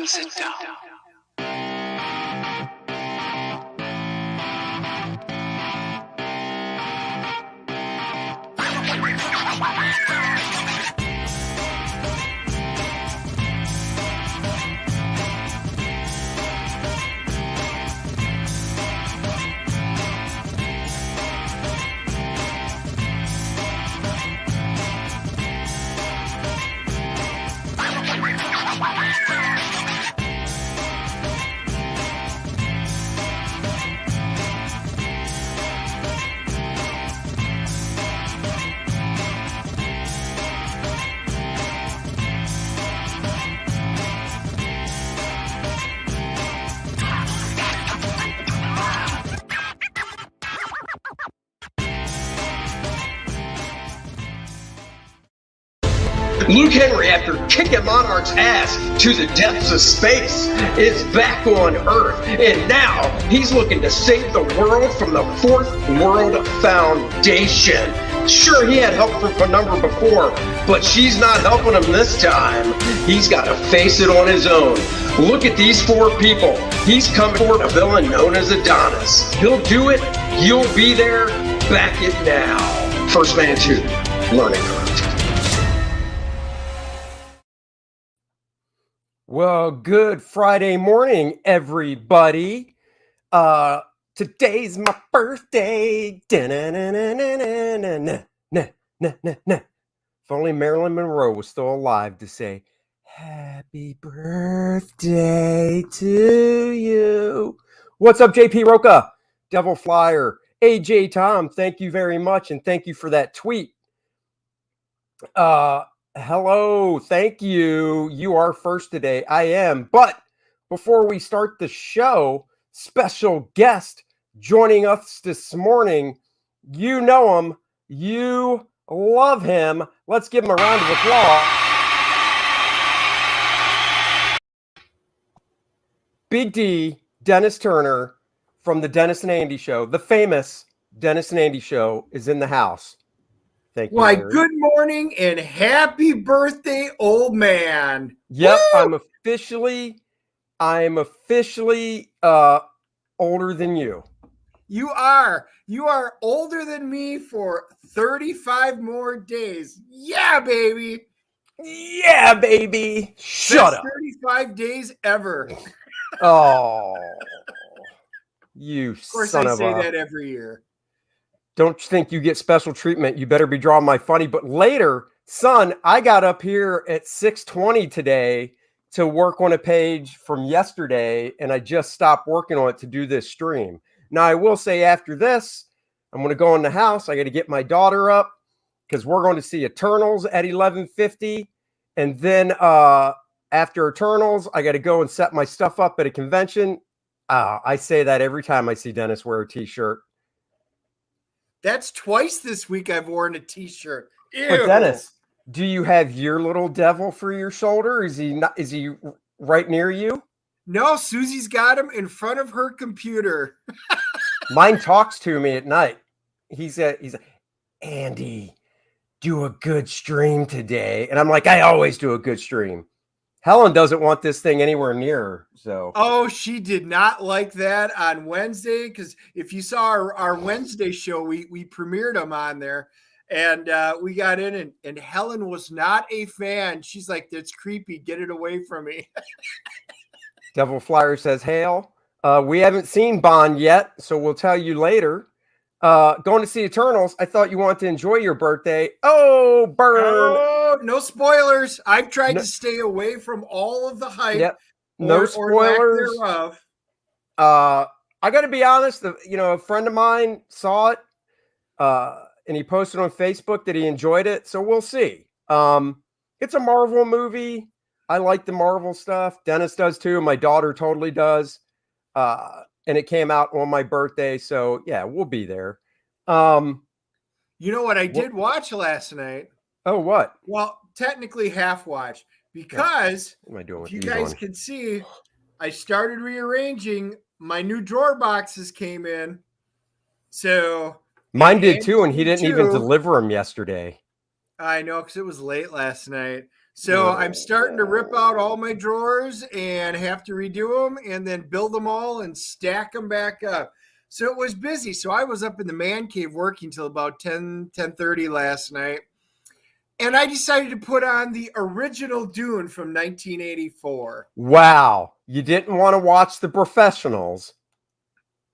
and sit down. Luke Henry, after kicking Monarch's ass to the depths of space, is back on Earth, and now he's looking to save the world from the Fourth World Foundation. Sure, he had help from Penumbra before, but she's not helping him this time. He's got to face it on his own. Look at these four people. He's coming for a villain known as Adonis. He'll do it. You'll be there. Back it now. First Man 2, Learning Curve. Well, good Friday morning, everybody. Today's my birthday. If only Marilyn Monroe was still alive to say, happy birthday to you. What's up, JP Roca, Devil Flyer, AJ Tom, thank you very much, and thank you for that tweet. Hello, thank you. You are first today. I am. But before we start the show, special guest joining us this morning. You know him. You love him. Let's give him a round of applause. Big D, Dennis Turner from the Dennis and Andy Show, the famous Dennis and Andy Show, is in the house. Thank you. Why, good morning and happy birthday, old man. Yep, Woo! I'm officially older than you. You are older than me for 35 more days. Yeah, baby. Yeah, baby. Shut up. 35 days ever. Oh, you Of course, son I of say a... that every year. Don't think you get special treatment. You better be drawing my funny. But later, son, I got up here at 6:20 today to work on a page from yesterday, and I just stopped working on it to do this stream. Now, I will say after this, I'm going to go in the house. I got to get my daughter up because we're going to see Eternals at 11:50. And then after Eternals, I got to go and set my stuff up at a convention. I say that every time I see Dennis wear a T-shirt. That's twice this week I've worn a T-shirt. Ew. But Dennis, do you have your little devil for your shoulder? Is he right near you? No, Susie's got him in front of her computer. Mine talks to me at night. He's Andy, do a good stream today. And I'm like, I always do a good stream. Helen doesn't want this thing anywhere near her. So. Oh, she did not like that on Wednesday, because if you saw our Wednesday show, we premiered them on there, and we got in, and Helen was not a fan. She's like, that's creepy. Get it away from me. Devil Flyer says, hail. We haven't seen Bond yet, so we'll tell you later. Going to see Eternals. I thought you wanted to enjoy your birthday. Oh, burn. Oh, no spoilers. I've tried to stay away from all of the hype. Yep. No spoilers. Or I got to be honest. A friend of mine saw it, and he posted on Facebook that he enjoyed it. So we'll see. It's a Marvel movie. I like the Marvel stuff. Dennis does too. My daughter totally does. And it came out on my birthday. So yeah, we'll be there. You know what I did watch last night? Oh, what? Well, technically half watch, because what am I doing if you guys can see, I started rearranging. My new drawer boxes came in. So mine did too, and he didn't even deliver them yesterday. I know, because it was late last night. So I'm starting to rip out all my drawers and have to redo them and then build them all and stack them back up. So it was busy. So I was up in the man cave working till about 10:30 last night. And I decided to put on the original Dune from 1984. Wow. You didn't want to watch The Professionals.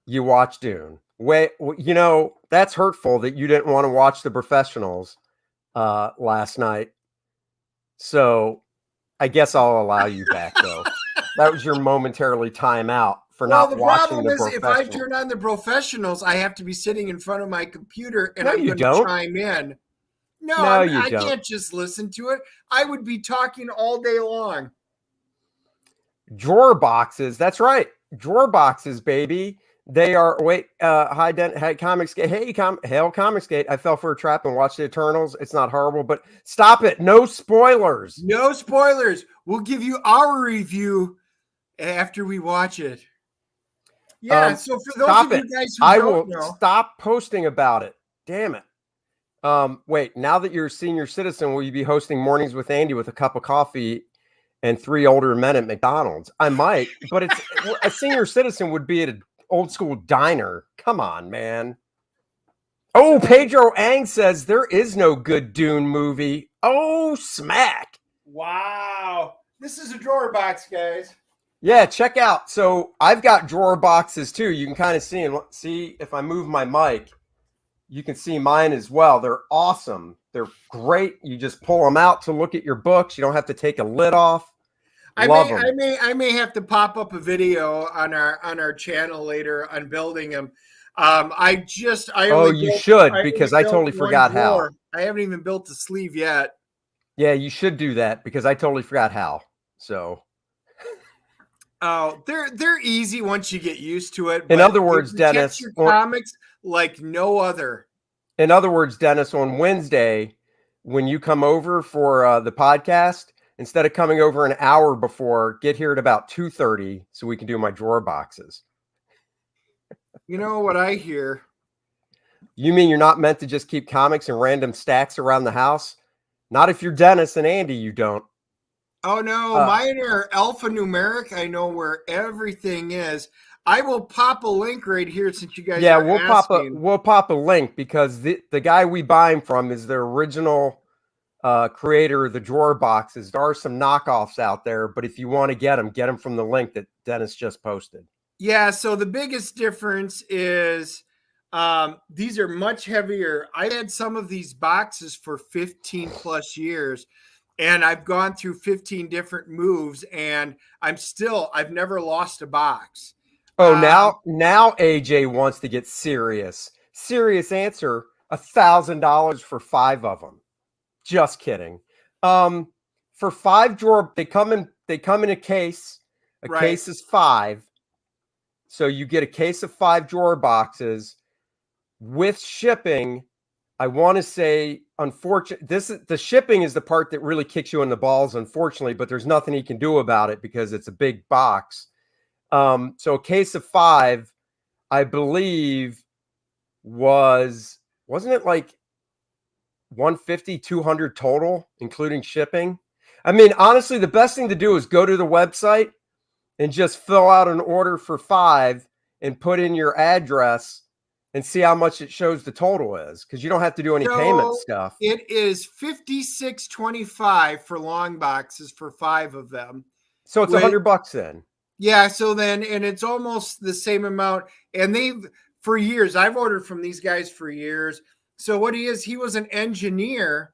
You watched Dune. Wait, that's hurtful that you didn't want to watch The Professionals last night. So I guess I'll allow you back, though. That was your momentarily time out for not watching The Professionals. The problem is if I turn on The Professionals, I have to be sitting in front of my computer and I'm going to chime in. No, I can't just listen to it. I would be talking all day long. Drawer boxes. That's right. Drawer boxes, baby. They are, hi Comicsgate. Hey, hail Comicsgate. I fell for a trap and watched the Eternals. It's not horrible, but stop it. No spoilers. No spoilers. We'll give you our review after we watch it. Yeah, so for those of you guys who don't know. Stop posting about it. Damn it. Wait, now that you're a senior citizen, will you be hosting Mornings with Andy with a cup of coffee and 3 older men at McDonald's? I might, but it's a senior citizen would be at an old school diner. Come on, man. Oh, Pedro Ang says there is no good Dune movie. Oh, smack. Wow. This is a drawer box, guys. Yeah, check out. So I've got drawer boxes too. You can kind of see if I move my mic, you can see mine as well. They're awesome. They're great. You just pull them out to look at your books. You don't have to take a lid off. I may have to pop up a video on our channel later on building them. I should, because I totally forgot how. I haven't even built the sleeve yet. Yeah, you should do that because I totally forgot how. So they're easy once you get used to it. In other words, Dennis, your comics like no other. In other words, Dennis, on Wednesday, when you come over for the podcast, instead of coming over an hour before, get here at about 2:30 so we can do my drawer boxes. You know what I hear? You mean you're not meant to just keep comics in random stacks around the house? Not if you're Dennis and Andy, you don't. Oh, no. Mine are alphanumeric. I know where everything is. I will pop a link right here since you guys are asking. We'll pop a link because the guy we buy them from is the original creator of the drawer boxes. There are some knockoffs out there, but if you want to get them from the link that Dennis just posted. Yeah, so the biggest difference is these are much heavier. I had some of these boxes for 15 plus years, and I've gone through 15 different moves, and I've never lost a box. Oh, now AJ wants to get serious. Serious answer, $1,000 for 5 of them. Just kidding. For 5 drawer, they come in a case. Case is 5. So you get a case of 5 drawer boxes with shipping. I want to say, the shipping is the part that really kicks you in the balls, unfortunately, but there's nothing he can do about it because it's a big box. So a case of 5, I believe wasn't it like 150, 200 total, including shipping? I mean, honestly, the best thing to do is go to the website and just fill out an order for 5 and put in your address and see how much it shows the total is, because you don't have to do any payment stuff. It is $56.25 for long boxes for 5 of them. So it's $100 then. Yeah, so then, and it's almost the same amount. And for years, I've ordered from these guys for years. So what he was an engineer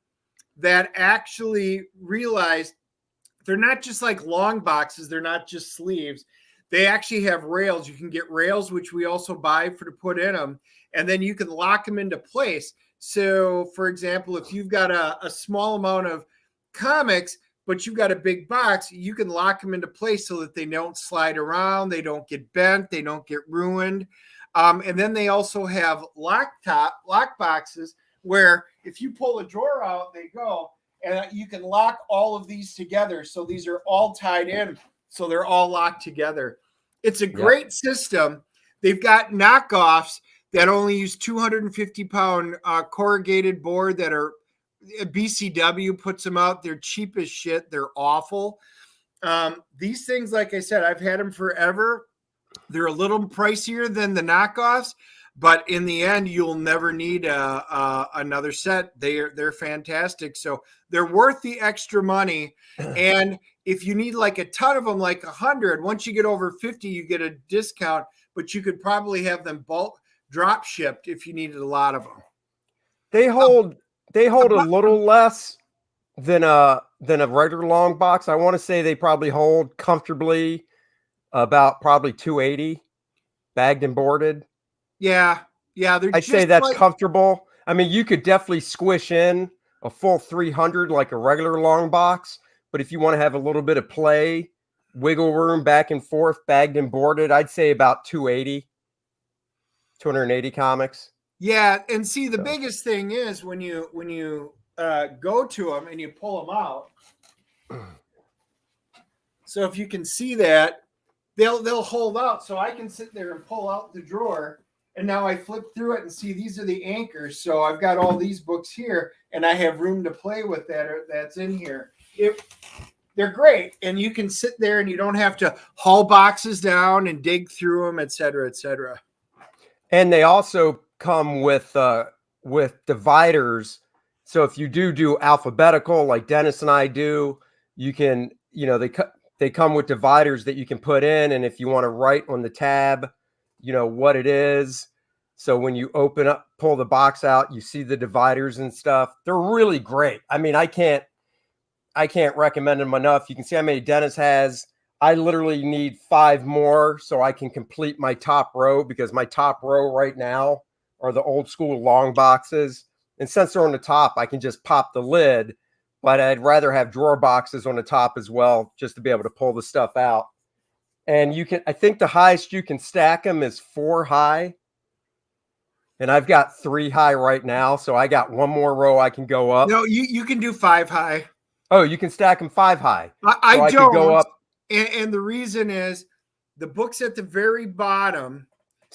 that actually realized they're not just like long boxes. They're not just sleeves. They actually have rails. You can get rails, which we also buy to put in them. And then you can lock them into place. So, for example, if you've got a small amount of comics, but you've got a big box, you can lock them into place so that they don't slide around. They don't get bent. They don't get ruined. And then they also have lock boxes where if you pull a drawer out, they go. And you can lock all of these together. So these are all tied in. So they're all locked together. It's a great system. They've got knockoffs that only use 250-pound corrugated board that are BCW puts them out. They're cheap as shit. They're awful. These things, like I said, I've had them forever. They're a little pricier than the knockoffs, but in the end, you'll never need another set. They're fantastic. So they're worth the extra money. And if you need like a ton of them, like 100, once you get over 50, you get a discount, but you could probably have them bulk drop shipped if you needed a lot of them. They hold a little less than a regular long box. I want to say they probably hold comfortably about probably 280 bagged and boarded. Yeah. I'd say that's comfortable. I mean, you could definitely squish in a full 300 like a regular long box, but if you want to have a little bit of play, wiggle room back and forth, bagged and boarded, I'd say about 280 comics. Yeah, and see, the biggest thing is when you go to them and you pull them out. So if you can see that, they'll hold out. So I can sit there and pull out the drawer, and now I flip through it and see these are the anchors. So I've got all these books here, and I have room to play with that's in here. They're great, and you can sit there and you don't have to haul boxes down and dig through them, et cetera, et cetera. And they also come with dividers. So if you do alphabetical like Dennis and I do, you can, they come with dividers that you can put in. And if you want to write on the tab, what it is. So when you pull the box out, you see the dividers and stuff. They're really great. I mean, I can't recommend them enough. You can see how many Dennis has. I literally need 5 more so I can complete my top row, because my top row right now are the old school long boxes. And since they're on the top, I can just pop the lid, but I'd rather have drawer boxes on the top as well, just to be able to pull the stuff out. And I think the highest you can stack them is 4 high. And I've got 3 high right now. So I got 1 more row I can go up. No, you can do 5 high. Oh, you can stack them 5 high. I don't. Could go up. And the reason is the books at the very bottom,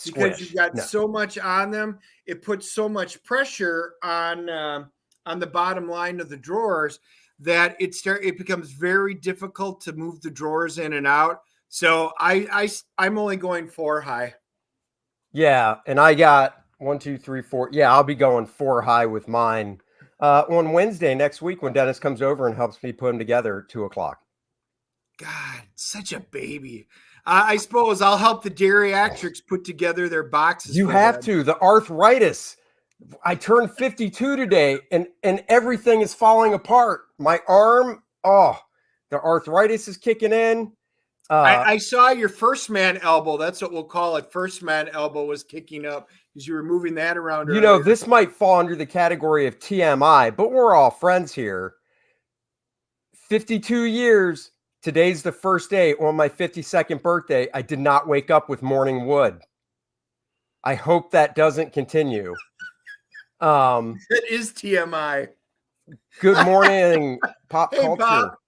because you've got so much on them, it puts so much pressure on the bottom line of the drawers that it becomes very difficult to move the drawers in and out. So I'm only going 4 high. Yeah, and I got 1, 2, 3, 4. Yeah, I'll be going 4 high with mine on Wednesday next week when Dennis comes over and helps me put them together at 2:00. God, such a baby. I suppose I'll help the geriatrics put together their boxes. You have to. The arthritis. I turned 52 today, and everything is falling apart. My arm, the arthritis is kicking in. I saw your first man elbow. That's what we'll call it. First man elbow was kicking up because you were moving that around. Earlier. This might fall under the category of TMI, but we're all friends here. 52 years. Today's the first day on my 52nd birthday. I did not wake up with morning wood. I hope that doesn't continue. It is TMI. Good morning, pop culture.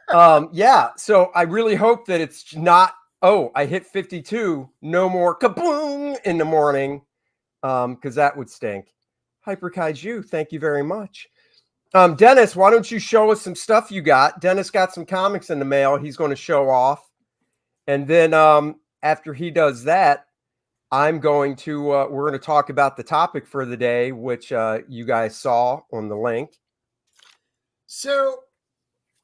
Pop. Yeah. So I really hope that it's not, I hit 52, no more kaboom in the morning. Because that would stink. Hyper Kaiju, thank you very much. Dennis, why don't you show us some stuff you got? Dennis got some comics in the mail he's going to show off. And then after he does that, we're going to talk about the topic for the day, which you guys saw on the link. So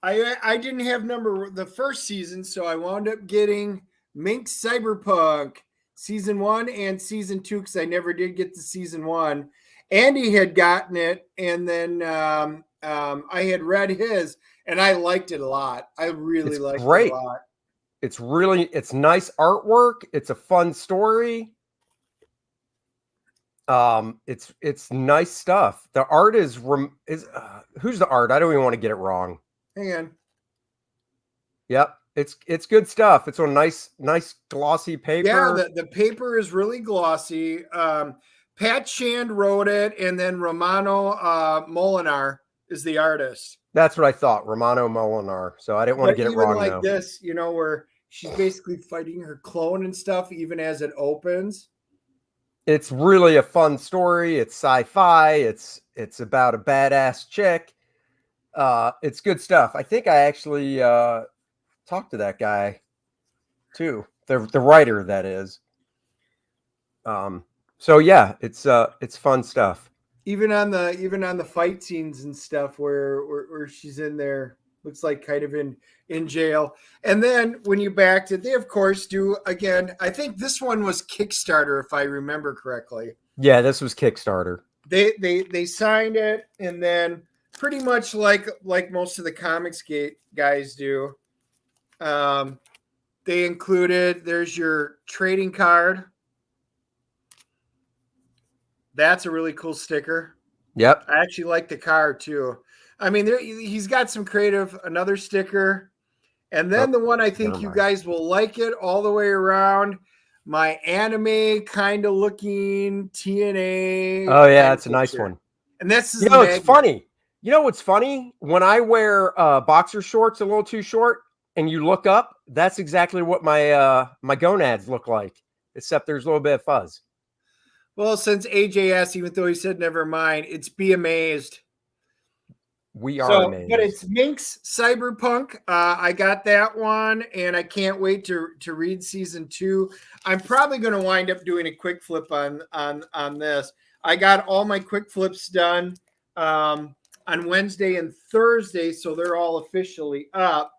I didn't have the first season, so I wound up getting Mink Cyberpunk season 1 and season 2, because I never did get to season 1. Andy had gotten it, and then I had read his, and I liked it a lot. I really liked it a lot. It's nice artwork. It's a fun story. It's nice stuff. The art is who's the art? I don't even want to get it wrong. Hang on. Yep. It's good stuff. It's on nice glossy paper. Yeah, the paper is really glossy. Pat Shand wrote it, and then Romano Molinar is the artist. That's what I thought, Romano Molinar. So I didn't want to get it wrong. Like this, where she's basically fighting her clone and stuff, even as it opens. It's really a fun story. It's sci-fi. It's about a badass chick. It's good stuff. I think I actually talked to that guy too. The writer, that is. So yeah, it's fun stuff. Even on the fight scenes and stuff where she's in there, looks like kind of in jail. And then when you backed it, they of course do again. I think this one was Kickstarter, if I remember correctly. Yeah, this was Kickstarter. They signed it, and then pretty much like most of the comics guys do, they included, there's your trading card. That's a really cool sticker. Yep. I actually like the card too. I mean, he's got some creative, another sticker. And then the one I think you guys will like it all the way around. My anime kind of looking TNA. Oh yeah, it's a nice one. And this is it's funny. You know what's funny? When I wear boxer shorts a little too short and you look up, that's exactly what my my gonads look like, except there's a little bit of fuzz. Well, since AJ asked, even though he said never mind, it's Be Amazed. We are amazed. But it's Minx Cyberpunk. I got that one, and I can't wait to read season 2. I'm probably going to wind up doing a quick flip on this. I got all my quick flips done on Wednesday and Thursday, so they're all officially up.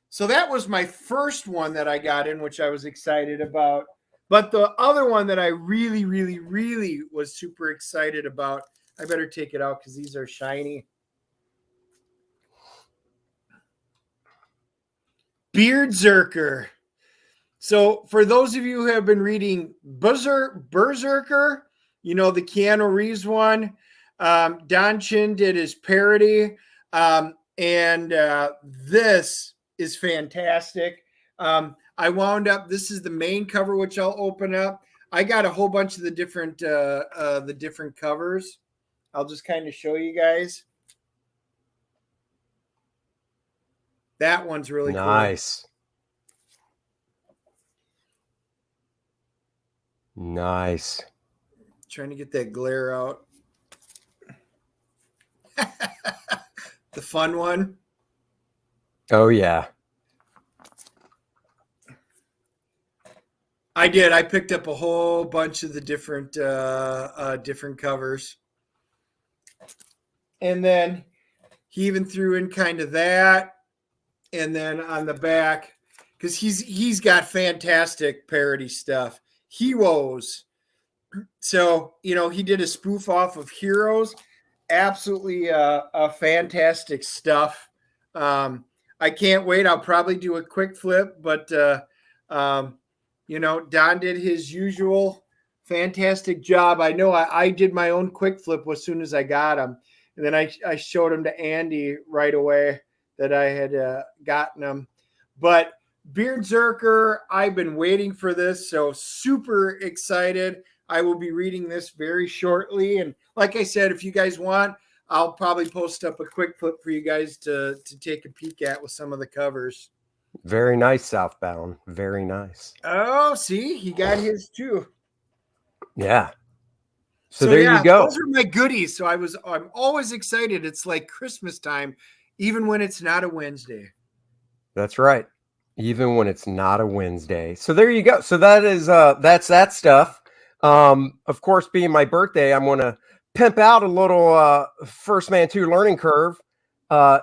So that was my first one that I got in, which I was excited about. But the other one that I really, really, really was super excited about, I better take it out because these are shiny. Beardzerker. So for those of you who have been reading Berserker, you know, the Keanu Reeves one, Don Chin did his parody, and this is fantastic. I wound up, this is the main cover, which I'll open up. I got a whole bunch of the different covers. I'll just kind of show you guys. That one's really nice. Cool. Nice. Trying to get that glare out. The fun one. Oh yeah. I did. I picked up a whole bunch of the different covers. And then he even threw in kind of that. And then on the back, because he's got fantastic parody stuff. Heroes. So, you know, he did a spoof off of Heroes. Absolutely fantastic stuff. I can't wait. I'll probably do a quick flip, but you know, Don did his usual fantastic job. I know I did my own quick flip as soon as I got him. And then I showed him to Andy right away that I had gotten him. But Beardzerker, I've been waiting for this, so super excited. I will be reading this very shortly. And like I said, if you guys want, I'll probably post up a quick flip for you guys to take a peek at with some of the covers. Very nice, Southbound. Very nice. Oh, see, he got his too. Yeah. So there you go. Those are my goodies. So I'm always excited. It's like Christmas time, even when it's not a Wednesday. That's right. Even when it's not a Wednesday. So there you go. So that is that's that stuff. Of course, being my birthday, I'm gonna pimp out a little First Man 2 learning curve.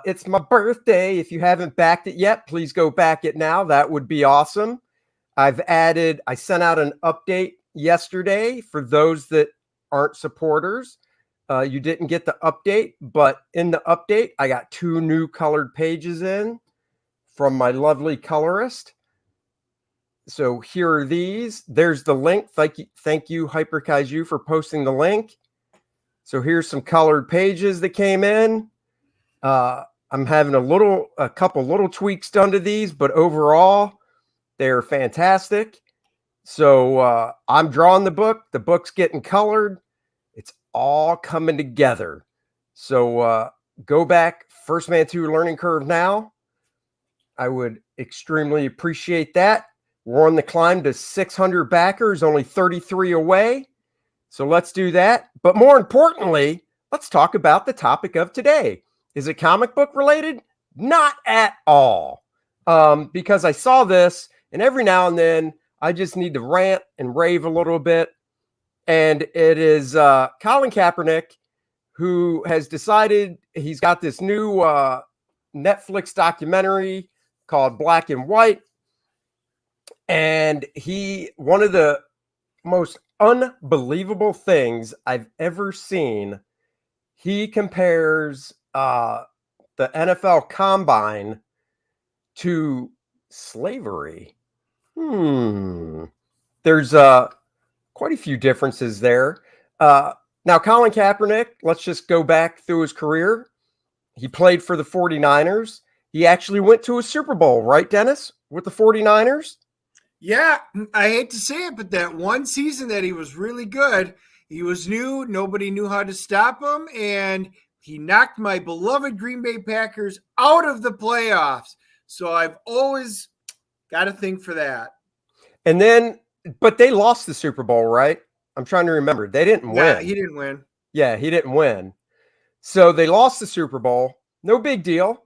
It's my birthday. If you haven't backed it yet, please go back it now. That would be awesome. I sent out an update yesterday for those that aren't supporters. You didn't get the update, but in the update, I got 2 new colored pages in from my lovely colorist. So here are these. There's the link. Thank you, Hyperkaiju, for posting the link. So here's some colored pages that came in. I'm having a couple little tweaks done to these, but overall, they're fantastic. So I'm drawing the book. The book's getting colored. It's all coming together. So go back, First Man 2 learning curve now. I would extremely appreciate that. We're on the climb to 600 backers, only 33 away. So let's do that. But more importantly, let's talk about the topic of today. Is it comic book related? Not at all. Because I saw this, and every now and then I just need to rant and rave a little bit. And it is Colin Kaepernick, who has decided he's got this new Netflix documentary called Black and White. And one of the most unbelievable things I've ever seen, he compares the NFL Combine to slavery. There's quite a few differences there. Now, Colin Kaepernick, let's just go back through his career. He played for the 49ers. He actually went to a Super Bowl, right, Dennis, with the 49ers? Yeah, I hate to say it, but that one season that he was really good, he was new. Nobody knew how to stop him, and he knocked my beloved Green Bay Packers out of the playoffs. So I've always got a thing for that. And then, but they lost the Super Bowl, right? I'm trying to remember. They didn't win. He didn't win. Yeah, he didn't win. So they lost the Super Bowl. No big deal.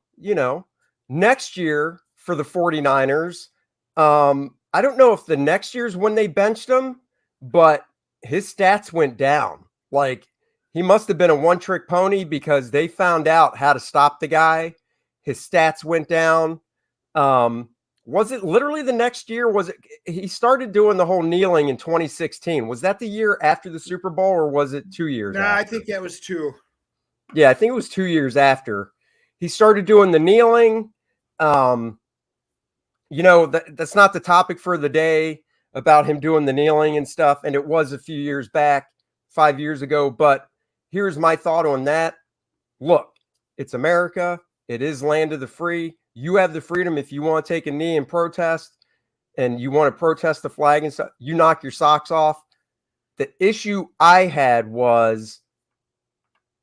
Next year for the 49ers, I don't know if the next year's when they benched him, but his stats went down. Like, he must have been a one-trick pony because they found out how to stop the guy. His stats went down. Was it literally the next year? Was it he started doing the whole kneeling in 2016? Was that the year after the Super Bowl, or was it 2 years after? I think that was 2. Yeah, I think it was 2 years after. He started doing the kneeling. That's not the topic for the day about him doing the kneeling and stuff. And it was a few years back, 5 years ago. But here's my thought on that. Look, it's America. It is land of the free. You have the freedom if you want to take a knee and protest, and you want to protest the flag and stuff, you knock your socks off. The issue I had was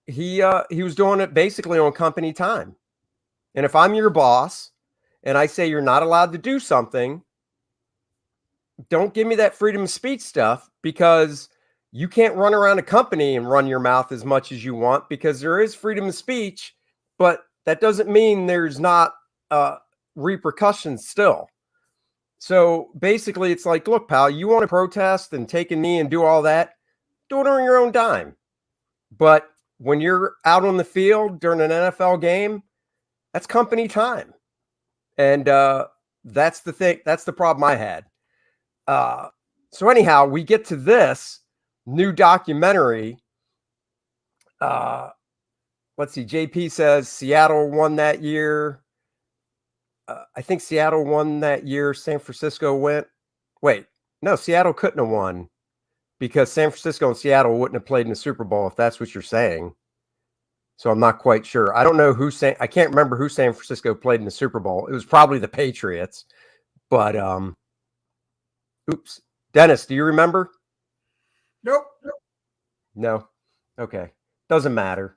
he was doing it basically on company time. And if I'm your boss and I say you're not allowed to do something, don't give me that freedom of speech stuff, because you can't run around a company and run your mouth as much as you want, because there is freedom of speech, but that doesn't mean there's not repercussions still. So basically it's like, look, pal, you want to protest and take a knee and do all that, do it on your own dime. But when you're out on the field during an NFL game, that's company time. And that's the thing. That's the problem I had. So anyhow, we get to this new documentary. Let's see. JP says Seattle won that year. I think Seattle won that year. San Francisco went. Wait, no, Seattle couldn't have won because San Francisco and Seattle wouldn't have played in the Super Bowl, if that's what you're saying. So I'm not quite sure. I don't know I can't remember who San Francisco played in the Super Bowl. It was probably the Patriots. But oops. Dennis, do you remember? Nope. No. Okay. Doesn't matter.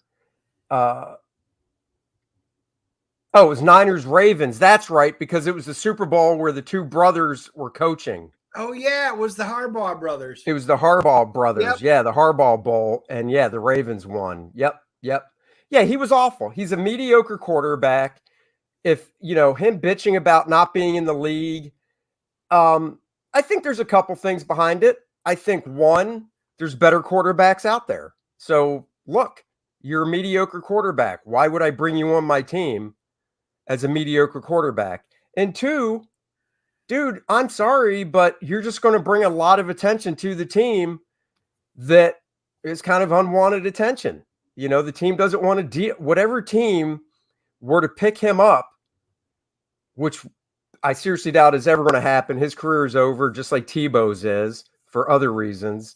It was Niners Ravens. That's right, because it was the Super Bowl where the two brothers were coaching. Oh, yeah, it was the Harbaugh brothers. It was the Harbaugh brothers. Yep. Yeah, the Harbaugh Bowl. And yeah, the Ravens won. Yep. Yeah, he was awful. He's a mediocre quarterback. If, him bitching about not being in the league, I think there's a couple things behind it. I think, one, there's better quarterbacks out there. So, look, you're a mediocre quarterback. Why would I bring you on my team as a mediocre quarterback? And two, dude, I'm sorry, but you're just going to bring a lot of attention to the team that is kind of unwanted attention. The team doesn't want to deal. Whatever team were to pick him up, which I seriously doubt is ever going to happen. His career is over, just like Tebow's is for other reasons.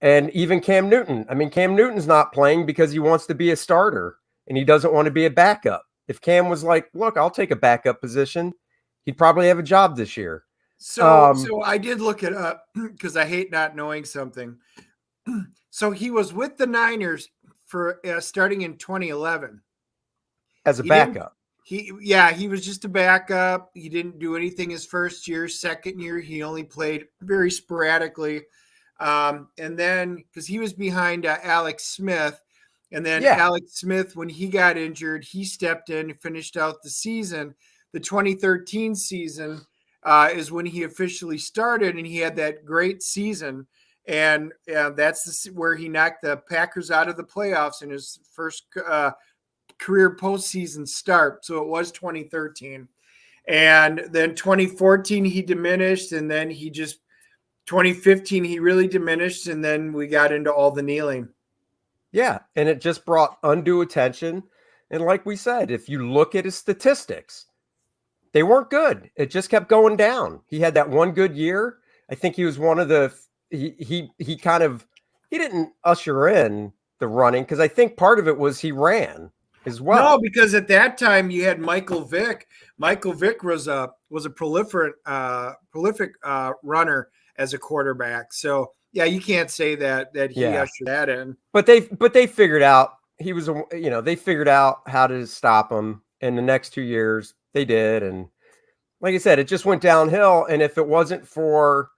And even Cam Newton. I mean, Cam Newton's not playing because he wants to be a starter and he doesn't want to be a backup. If Cam was like, look, I'll take a backup position, he'd probably have a job this year. So I did look it up because I hate not knowing something. So he was with the Niners for starting in 2011 as a backup. He was just a backup. He didn't do anything his first year. Second year, he only played very sporadically. And then because he was behind Alex Smith, and then Yeah. Alex Smith, when he got injured, he stepped in and finished out the season. The 2013 season is when he officially started, and he had that great season. And that's where he knocked the Packers out of the playoffs in his first career postseason start. So it was 2013. And then 2014, he diminished. And then 2015, he really diminished. And then we got into all the kneeling. Yeah. And it just brought undue attention. And like we said, if you look at his statistics, they weren't good. It just kept going down. He had that one good year. I think he was one of the, he didn't usher in the running, because I think part of it was he ran as well. No, because at that time you had Michael Vick. Michael Vick was a prolific runner as a quarterback. So yeah, you can't say that he ushered that in. But they figured out they figured out how to stop him in the next 2 years. They did, and like I said, it just went downhill. And if it wasn't for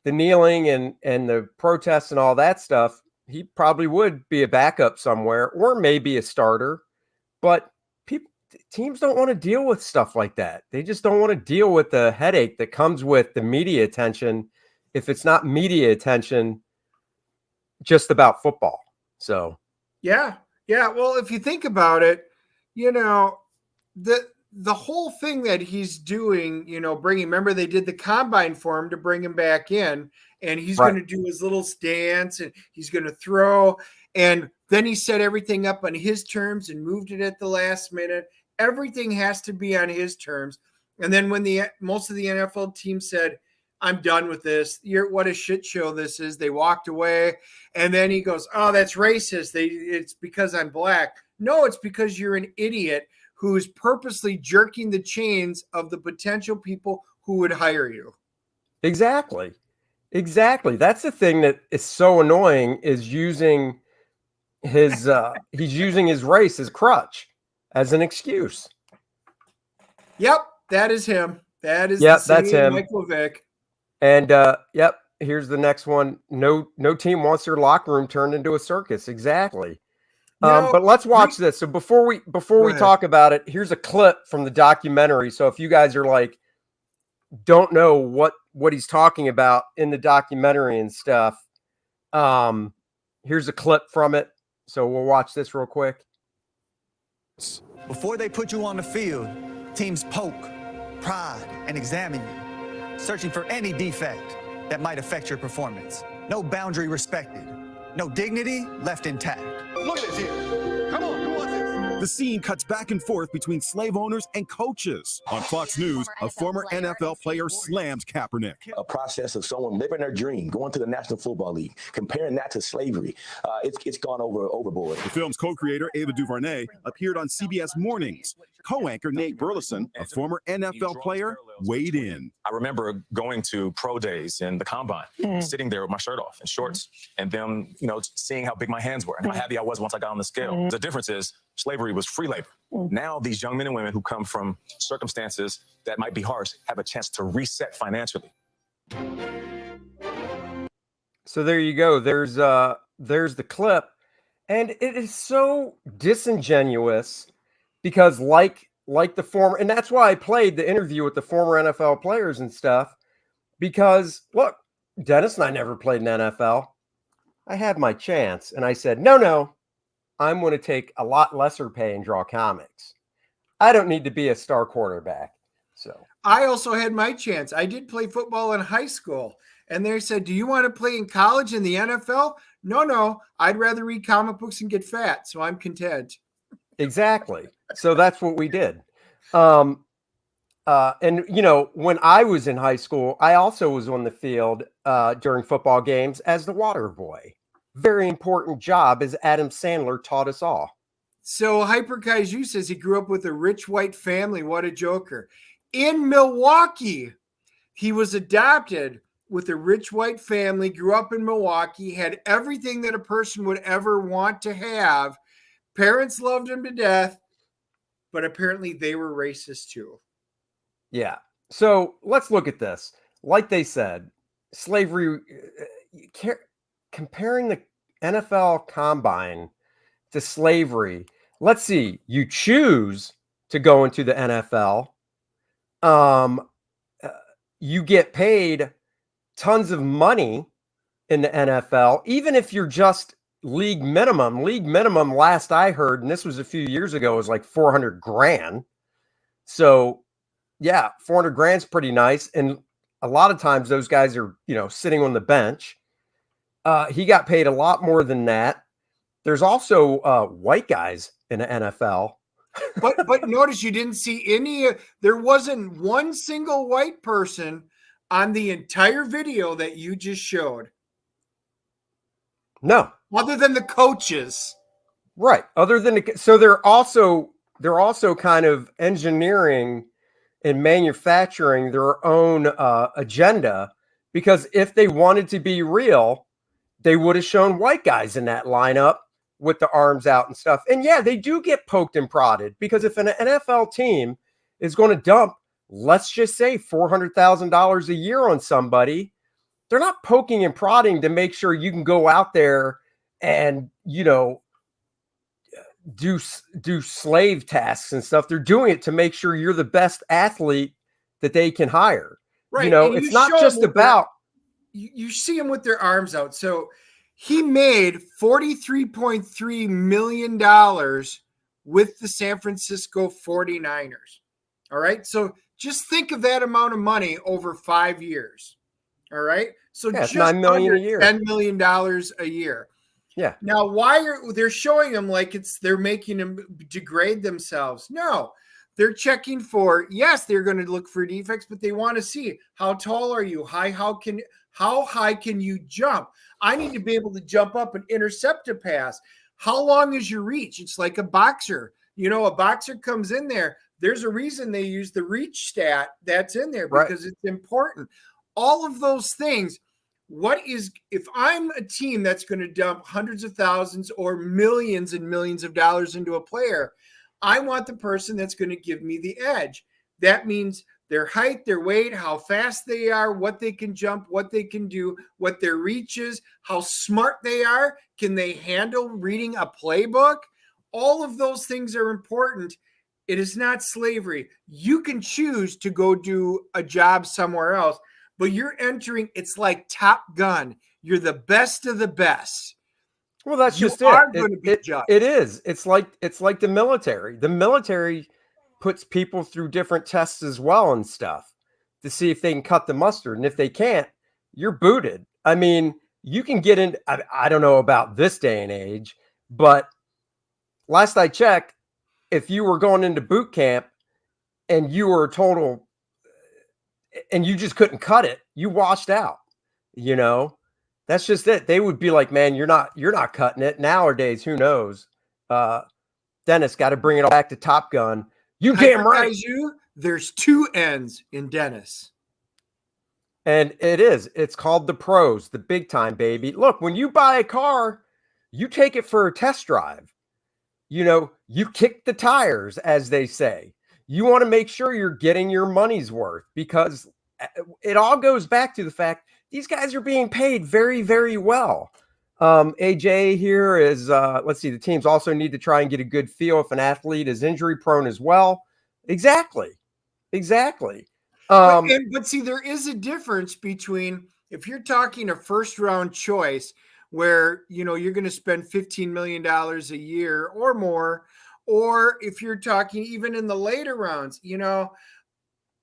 the kneeling and the protests and all that stuff, he probably would be a backup somewhere, or maybe a starter. But teams don't want to deal with stuff like that. They just don't want to deal with the headache that comes with the media attention, if it's not media attention just about football. So yeah. Well, if you think about it, the whole thing that he's doing, remember they did the combine for him to bring him back in, and he's going to do his little stance and he's going to throw. And then he set everything up on his terms and moved it at the last minute. Everything has to be on his terms. And then when most of the NFL team said, I'm done with this, what a shit show this is, they walked away. And then he goes, oh, that's racist. It's because I'm black. No, it's because you're an idiot who's purposely jerking the chains of the potential people who would hire you. Exactly. That's the thing that is so annoying, is using he's using his race as crutch, as an excuse. Yep, that is him. That's him. Michael Vick. And here's the next one. No team wants their locker room turned into a circus. Exactly. But let's watch this. So before we talk about it, here's a clip from the documentary. So if you guys are like, don't know what he's talking about in the documentary and stuff, here's a clip from it. So we'll watch this real quick. Before they put you on the field, teams poke, prod, and examine you, searching for any defect that might affect your performance. No boundary respected. No dignity left intact. Look at this here. Come on, who wants this? The scene cuts back and forth between slave owners and coaches. On Fox News, a former NFL player slams Kaepernick. A process of someone living their dream, going to the National Football League, comparing that to slavery. It's gone overboard. The film's co-creator, Ava DuVernay, appeared on CBS Mornings. Co-anchor Nate Burleson, a former NFL player, weighed in. I remember going to pro days in the combine, sitting there with my shirt off and shorts, and them, seeing how big my hands were and how heavy I was once I got on the scale. The difference is slavery was free labor. Now these young men and women who come from circumstances that might be harsh have a chance to reset financially. So there you go. There's the clip, and it is so disingenuous, because like the former, and that's why I played the interview with the former NFL players and stuff, because look, Dennis and I never played in NFL. I had my chance, and I said, no, I'm going to take a lot lesser pay and draw comics. I don't need to be a star quarterback. So I also had my chance. I did play football in high school, and they said, do you want to play in college in the NFL? No, I'd rather read comic books and get fat, so I'm content. Exactly. So that's what we did. And when I was in high school, I also was on the field during football games as the water boy. Very important job, as Adam Sandler taught us all. So Hyper Kaiju says he grew up with a rich white family. What a joker. In Milwaukee, he was adopted with a rich white family, grew up in Milwaukee, had everything that a person would ever want to have. Parents loved him to death, but apparently they were racist too. Yeah. So let's look at this. Like they said, slavery, comparing the NFL combine to slavery. Let's see. You choose to go into the NFL. You get paid tons of money in the NFL, even if you're just league minimum. League minimum, last I heard, and this was a few years ago, was like 400 grand. So yeah, 400 grand's pretty nice. And a lot of times those guys are, sitting on the bench. He got paid a lot more than that. There's also white guys in the NFL. But notice you didn't see there wasn't one single white person on the entire video that you just showed. No. Other than the coaches. Right. So they're also kind of engineering and manufacturing their own agenda, because if they wanted to be real, they would have shown white guys in that lineup with the arms out and stuff. And yeah, they do get poked and prodded, because if an NFL team is going to dump, let's just say $400,000 a year on somebody, they're not poking and prodding to make sure you can go out there and, do slave tasks and stuff. They're doing it to make sure you're the best athlete that they can hire. Right. It's not just about. You see them with their arms out. So he made $43.3 million with the San Francisco 49ers. All right. So just think of that amount of money over 5 years. All right. So just $9 million a year. $10 million a year. Yeah. Now, they're showing them like they're making them degrade themselves? No, they're checking for, yes, they're going to look for defects, but they want to see, how tall are you? How high can you jump? I need to be able to jump up and intercept a pass. How long is your reach? It's like a boxer. A boxer comes in there. There's a reason they use the reach stat that's in there, because It's important. All of those things. If I'm a team that's going to dump hundreds of thousands or millions and millions of dollars into a player, I want the person that's going to give me the edge. That means their height, their weight, how fast they are, what they can jump, what they can do, what their reach is, how smart they are. Can they handle reading a playbook? All of those things are important. It is not slavery. You can choose to go do a job somewhere else, but you're entering, it's like Top Gun. You're the best of the best. Well, that's just it. It is. It's like the military. The military puts people through different tests as well and stuff to see if they can cut the mustard. And if they can't, you're booted. I mean, you can get in. I don't know about this day and age, but last I checked, if you were going into boot camp and you were total and you just couldn't cut it, you washed out. That's just it. They would be like, man, you're not cutting it. Nowadays, who knows? Dennis, got to bring it all back to Top Gun. You damn right. There's two ends in Dennis. And it's called the pros, the big time, baby. Look, when you buy a car, you take it for a test drive. You kick the tires, as they say. You want to make sure you're getting your money's worth, because it all goes back to the fact these guys are being paid very, very well. AJ here is, let's see, the teams also need to try and get a good feel if an athlete is injury prone as well. Exactly. But see, there is a difference between, if you're talking a first round choice where, you're going to spend $15 million a year or more, or if you're talking even in the later rounds,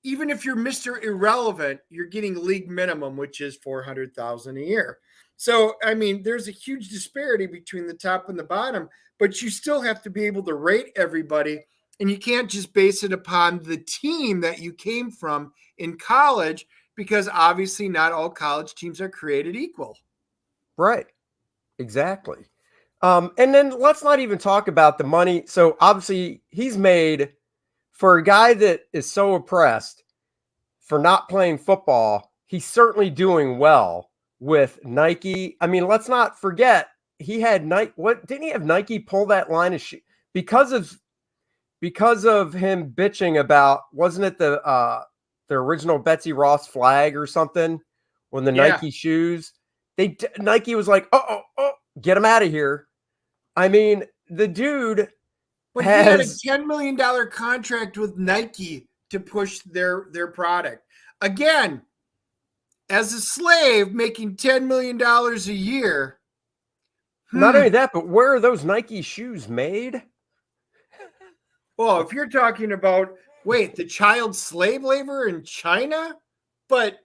even if you're Mr. Irrelevant, you're getting league minimum, which is $400,000 a year. So, I mean, there's a huge disparity between the top and the bottom, but you still have to be able to rate everybody, and you can't just base it upon the team that you came from in college, because obviously not all college teams are created equal. Right. Exactly. And then let's not even talk about the money. So obviously he's made, for a guy that is so oppressed for not playing football, he's certainly doing well with Nike. I mean, let's not forget he had Nike. What didn't he have Nike pull that line of shoe because of him bitching about, wasn't it the original Betsy Ross flag or something on the Nike shoes? Nike was like, oh, get him out of here. I mean, the dude But he had a has $10 million contract with Nike to push their product. Again, as a slave making $10 million a year. not only that, but where are those Nike shoes made? Well, if you're talking about, the child slave labor in China, but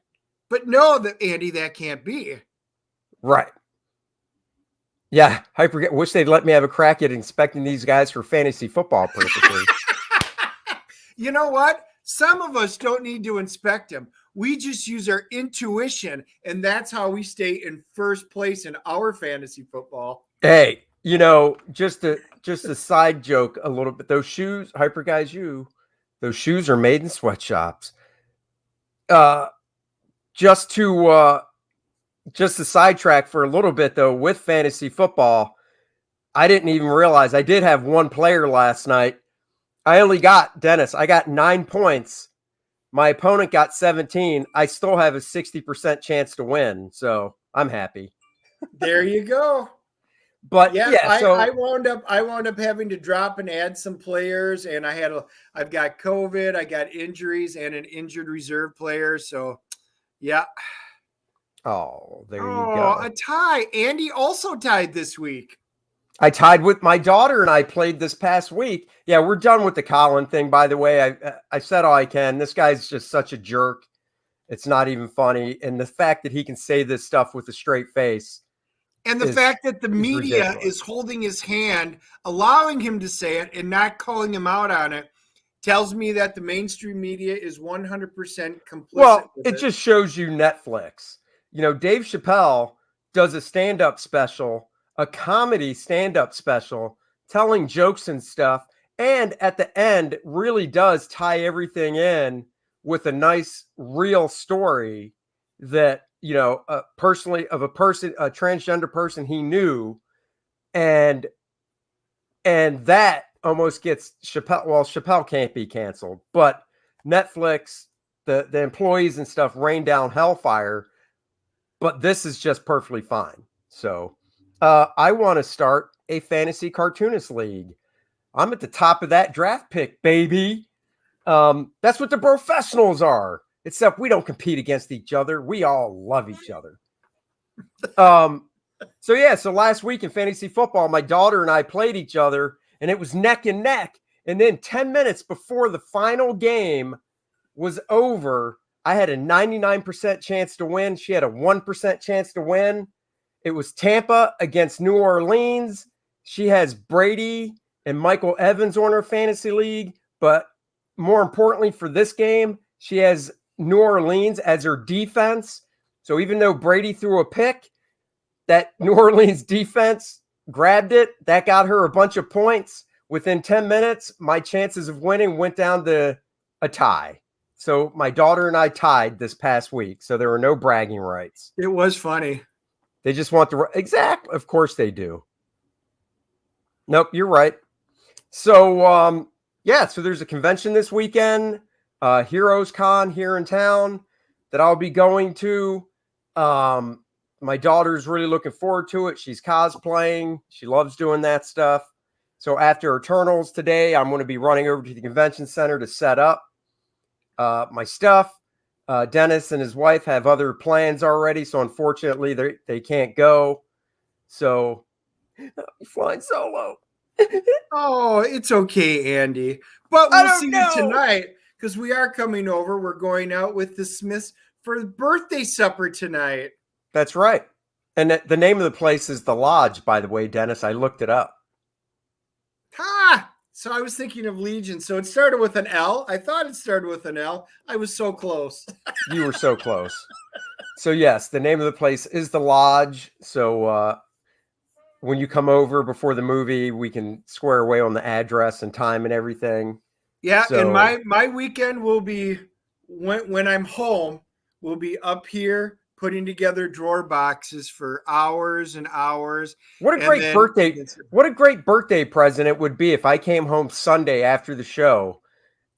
no, Andy, that can't be. Right. Yeah, wish they'd let me have a crack at inspecting these guys for fantasy football purposes. You know what? Some of us don't need to inspect them. We just use our intuition, and that's how we stay in first place in our fantasy football. Hey, just a side joke a little bit. Those shoes, Hyper Guys, those shoes are made in sweatshops. Just to sidetrack for a little bit though, with fantasy football, I didn't even realize I did have one player last night. I got 9 points. My opponent got 17. I still have a 60% chance to win, so I'm happy. There you go. But I wound up having to drop and add some players, and I've got COVID, I got injuries, and an injured reserve player. So, yeah. Oh, there you go. A tie. Andy also tied this week. I tied with my daughter, and I played this past week. Yeah, we're done with the Colin thing, by the way. I said all I can. This guy's just such a jerk. It's not even funny. And the fact that he can say this stuff with a straight face. And the fact that the media ridiculous. is holding his hand, allowing him to say it and not calling him out on it, tells me that the mainstream media is 100% complicit. Well, it just shows you Netflix. Dave Chappelle does a stand-up special, a comedy stand-up special, telling jokes and stuff, and at the end really does tie everything in with a nice real story that personally of a transgender person he knew, and that almost gets Chappelle. Well, Chappelle can't be canceled, but Netflix, the employees and stuff rain down hellfire. But this is just perfectly fine. So I want to start a fantasy cartoonist league. I'm at the top of that draft pick, baby. That's what the professionals are. Except we don't compete against each other. We all love each other. So last week in fantasy football, my daughter and I played each other, and it was neck and neck. And then 10 minutes before the final game was over, I had a 99% chance to win. She had a 1% chance to win. It was Tampa against New Orleans. She has Brady and Michael Evans on her fantasy league. But more importantly for this game, she has New Orleans as her defense. So even though Brady threw a pick, that New Orleans defense grabbed it. That got her a bunch of points. Within 10 minutes, my chances of winning went down to a tie. So my daughter and I tied this past week. So there were no bragging rights. It was funny. They just want the exact. Of course they do. Nope, you're right. So so there's a convention this weekend, Heroes Con here in town that I'll be going to. My daughter's really looking forward to it. She's cosplaying. She loves doing that stuff. So after Eternals today, I'm going to be running over to the convention center to set up my stuff. Dennis and his wife have other plans already, so unfortunately they can't go. So I'll be flying solo. Oh, it's okay, Andy. But we'll see you tonight because we are coming over. We're going out with the Smiths for the birthday supper tonight. That's right. And the name of the place is The Lodge, by the way, Dennis. I looked it up. So I was thinking of Legion. So it started with an L. I thought it started with an L. I was so close. You were so close. So yes, the name of the place is The Lodge. So when you come over before the movie, we can square away on the address and time and everything. Yeah, so, and my weekend will be when I'm home, we'll be up here putting together drawer boxes for hours and hours. What a great birthday. What a great birthday present it would be if I came home Sunday after the show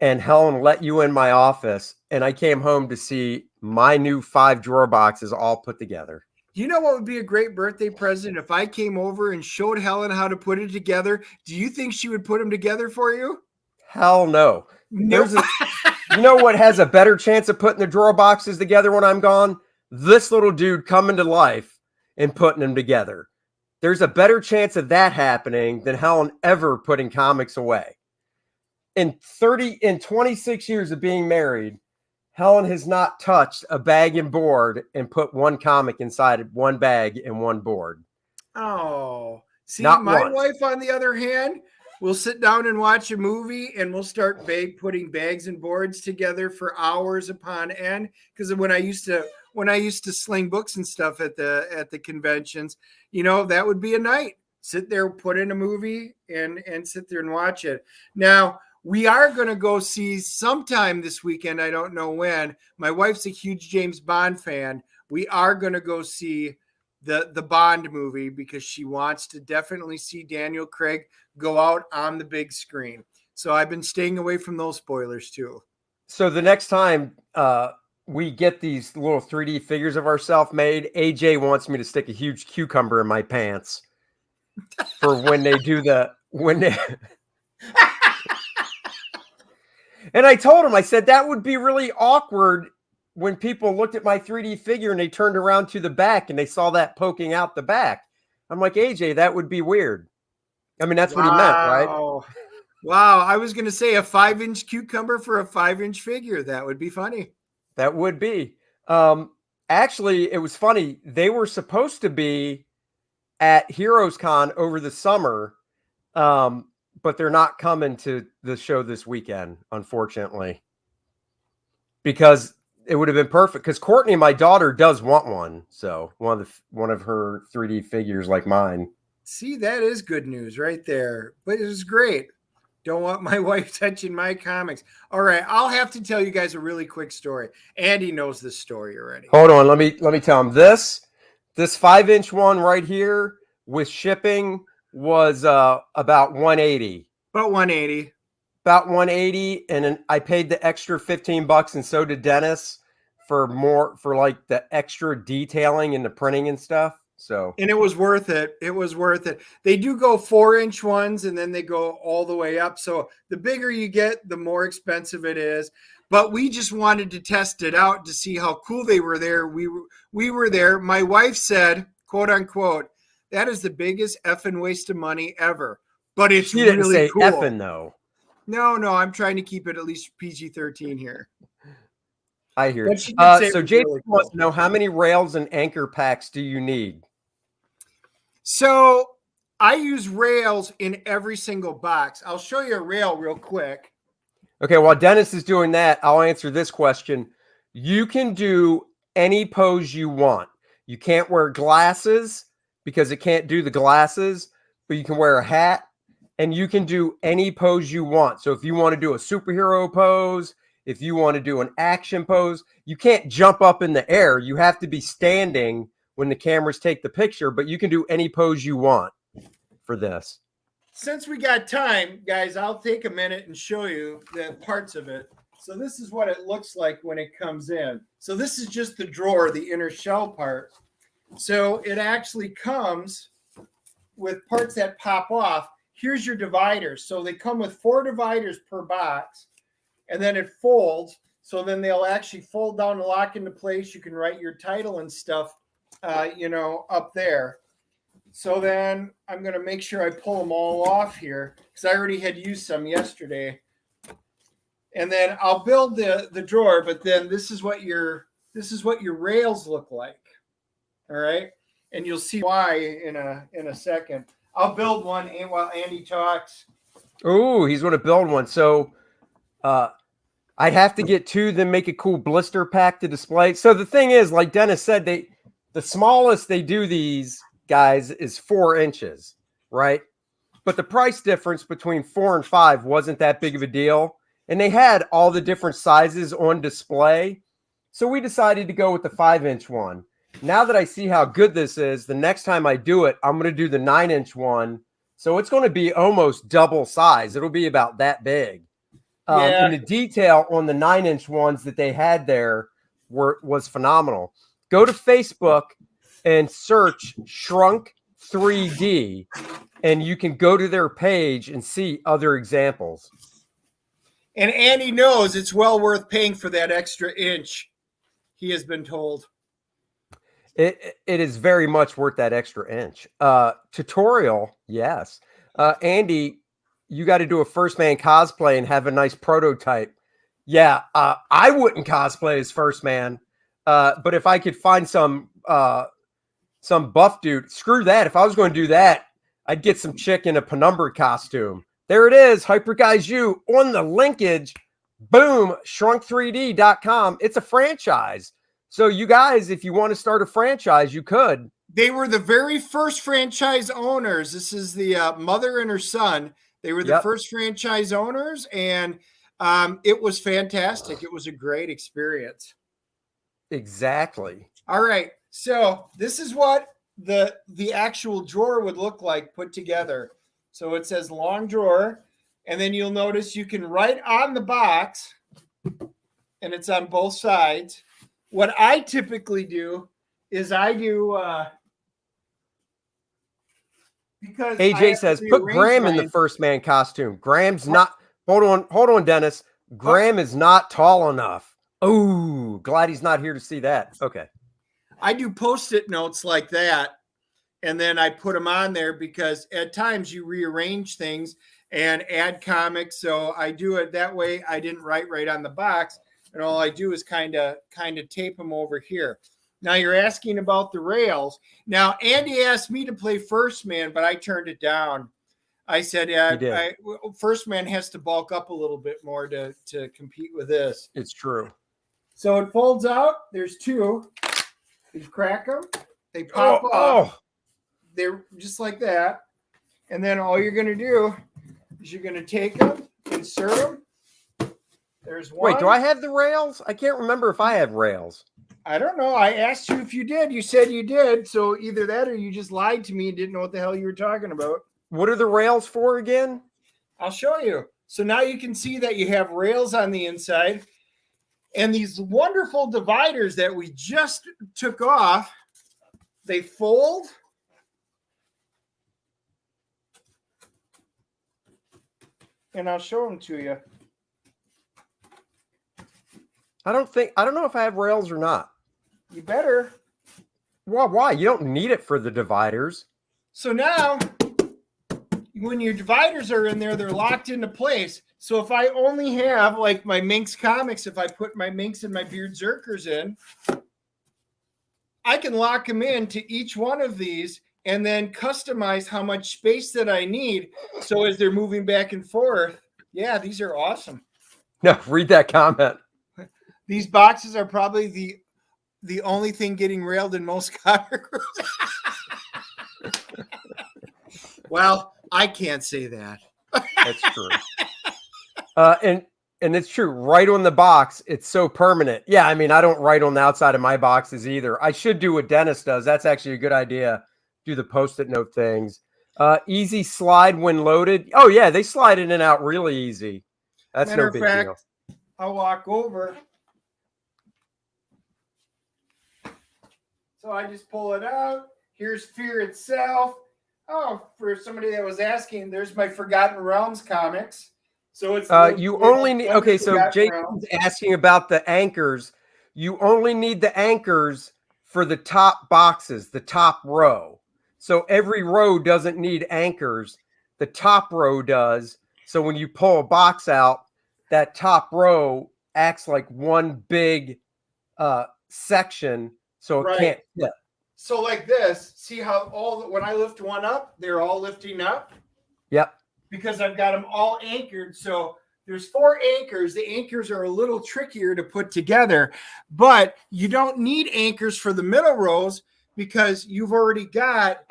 and Helen let you in my office and I came home to see my new 5 drawer boxes all put together. You know what would be a great birthday present if I came over and showed Helen how to put it together? Do you think she would put them together for you? Hell no. Nope. You know what has a better chance of putting the drawer boxes together when I'm gone? This little dude coming to life and putting them together. There's a better chance of that happening than Helen ever putting comics away. In 26 years of being married, Helen has not touched a bag and board and put one comic inside one bag and one board. Oh, see, Not my once. wife, on the other hand, will sit down and watch a movie, and we'll start putting bags and boards together for hours upon end. Because when I used to sling books and stuff at the conventions, that would be a night. Sit there, put in a movie, and sit there and watch it. Now, we are going to go see sometime this weekend. I don't know when. My wife's a huge James Bond fan. We are going to go see the Bond movie because she wants to definitely see Daniel Craig go out on the big screen. So I've been staying away from those spoilers too. So the next time we get these little 3D figures of ourselves made, AJ wants me to stick a huge cucumber in my pants for when they do And I told him, I said, that would be really awkward when people looked at my 3D figure and they turned around to the back and they saw that poking out the back. I'm like, AJ, that would be weird. I mean, that's what he meant, right? Wow. I was going to say a 5-inch cucumber for a 5-inch figure. That would be funny. That would be. Actually, it was funny. They were supposed to be at Heroes Con over the summer, but they're not coming to the show this weekend, unfortunately, because it would have been perfect. Because Courtney, my daughter, does want one, so one of her 3D figures like mine. See, that is good news right there. But it was great. Don't want my wife touching my comics. All right, I'll have to tell you guys a really quick story. Andy knows this story already. Hold on, let me tell him this 5-inch one right here with shipping was about 180. About 180. About 180, and then I paid the extra $15, and so did Dennis for like the extra detailing and the printing and stuff. So, and it was worth it. It was worth it. They do go 4-inch ones, and then they go all the way up. So the bigger you get, the more expensive it is. But we just wanted to test it out to see how cool they were there. We were there. My wife said, quote unquote, that is the biggest effing waste of money ever. But it's she didn't really say cool. effing though. No, I'm trying to keep it at least PG-13 here. I hear it. So Jason really wants to know, how many rails and anchor packs do you need? So I use rails in every single box. I'll show you a rail real quick. Okay, while Dennis is doing that, I'll answer this question. You can do any pose you want. You can't wear glasses because it can't do the glasses, but you can wear a hat, and you can do any pose you want. So if you want to do a superhero pose, if you want to do an action pose, you can't jump up in the air. You have to be standing when the cameras take the picture, but you can do any pose you want for this. Since we got time, guys, I'll take a minute and show you the parts of it. So this is what it looks like when it comes in. So this is just the drawer, the inner shell part. So it actually comes with parts that pop off. Here's your dividers. So they come with 4 dividers per box, and then it folds. So then they'll actually fold down and lock into place. You can write your title and stuff, up there. So then I'm going to make sure I pull them all off here because I already had used some yesterday. And then I'll build the drawer, but then this is what your rails look like. All right. And you'll see why in a second. I'll build one while Andy talks. Oh, he's going to build one. So I'd have to get 2, then make a cool blister pack to display. So the thing is, like Dennis said, the smallest they do these guys is 4 inches, right? But the price difference between 4 and 5 wasn't that big of a deal. And they had all the different sizes on display. So we decided to go with the 5-inch one. Now that I see how good this is, the next time I do it, I'm going to do the 9-inch one. So it's going to be almost double size. It'll be about that big. And the detail on the 9-inch ones that they had there was phenomenal. Go to Facebook and search Shrunk 3D, and you can go to their page and see other examples. And Andy knows it's well worth paying for that extra inch, he has been told. It is very much worth that extra inch. Tutorial, yes. Andy, you got to do a First Man cosplay and have a nice prototype. Yeah, I wouldn't cosplay as First Man, but if I could find some buff dude, screw that. If I was going to do that, I'd get some chick in a penumbra costume. There it is, Hyper Guys U on the linkage. Boom, shrunk3d.com. It's a franchise. So you guys, if you want to start a franchise, you could. They were the very first franchise owners. This is the mother and her son. They were the first franchise owners, and it was fantastic. It was a great experience. Exactly. All right. So this is what the actual drawer would look like put together. So it says long drawer, and then you'll notice you can write on the box, and it's on both sides. What I typically do is because AJ says put Graham in the First Man costume. Graham's not. Hold on, Dennis. Graham is not tall enough. Oh, glad he's not here to see that. Okay. I do Post-it notes like that, and then I put them on there because at times you rearrange things and add comics. So I do it that way. I didn't write right on the box, and all I do is kind of tape them over here. Now you're asking about the rails. Now Andy asked me to play First Man, but I turned it down. I said, First Man has to bulk up a little bit more to compete with this. It's true. So it folds out. There's two. You crack them. They pop off. Oh. They're just like that. And then all you're going to do is you're going to take them, insert them. There's one. Wait, do I have the rails? I can't remember if I have rails. I don't know. I asked you if you did. You said you did. So either that or you just lied to me and didn't know what the hell you were talking about. What are the rails for again? I'll show you. So now you can see that you have rails on the inside. And these wonderful dividers that we just took off, they fold. And I'll show them to you. I don't know if I have rails or not. You better. Why? You don't need it for the dividers. So now, when your dividers are in there, they're locked into place. So if I only have like my Minx comics, if I put my Minx and my Beard Zerkers in, I can lock them into each one of these and then customize how much space that I need. So as they're moving back and forth, yeah, these are awesome. No, read that comment. These boxes are probably the only thing getting railed in most comic groups. Well, I can't say that. That's true. And it's true. Right on the box, it's so permanent. Yeah, I mean, I don't write on the outside of my boxes either. I should do what Dennis does. That's actually a good idea. Do the Post-it note things. Easy slide when loaded. Oh, yeah, they slide in and out really easy. That's no big deal. I'll walk over. So I just pull it out. Here's Fear itself. Oh, for somebody that was asking, there's my Forgotten Realms comics. So it's you only need. Okay, so Jason's asking about the anchors. You only need the anchors for the top boxes, the top row. So every row doesn't need anchors. The top row does. So when you pull a box out, that top row acts like one big section. So it can't flip. So like this, see how when I lift one up, they're all lifting up? Yep. Because I've got them all anchored. So there's 4 anchors. The anchors are a little trickier to put together, but you don't need anchors for the middle rows because you've already got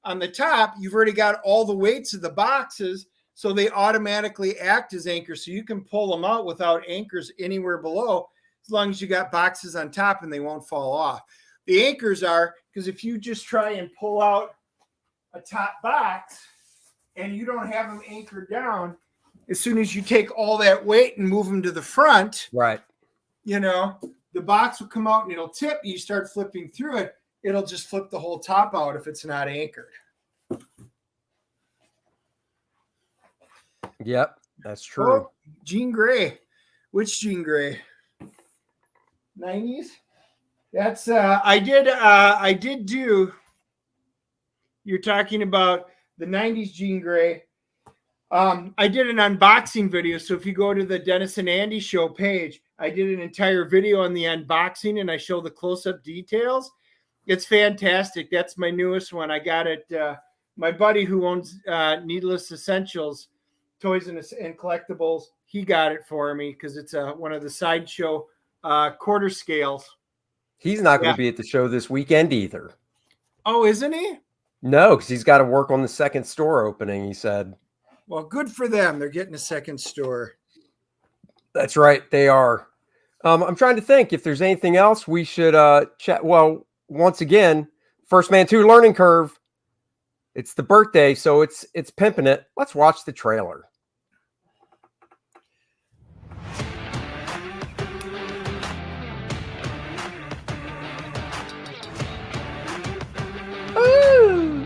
on the top, you've already got all the weights of the boxes. So they automatically act as anchors. So you can pull them out without anchors anywhere below, as long as you got boxes on top and they won't fall off. The anchors are, because if you just try and pull out a top box and you don't have them anchored down, as soon as you take all that weight and move them to the front, right, the box will come out and it'll tip. You start flipping through it. it'll just flip the whole top out if it's not anchored. Yep, that's true. Oh, Jean Grey. Which Jean Grey? 90s? That's I did do, you're talking about the 90s Jean Grey. I did an unboxing video. So if you go to the Dennis and Andy show page, I did an entire video on the unboxing and I show the close-up details. It's fantastic. That's my newest one. I got it. My buddy who owns Needless Essentials, Toys and Collectibles, he got it for me because it's one of the Sideshow quarter scales. He's not going to be at the show this weekend either. Oh, isn't he? No, because he's got to work on the second store opening, he said. Well, good for them. They're getting a second store. That's right. They are. I'm trying to think if there's anything else we should chat. Well, once again, First Man 2 Learning Curve. It's the birthday, so it's pimping it. Let's watch the trailer. Ooh.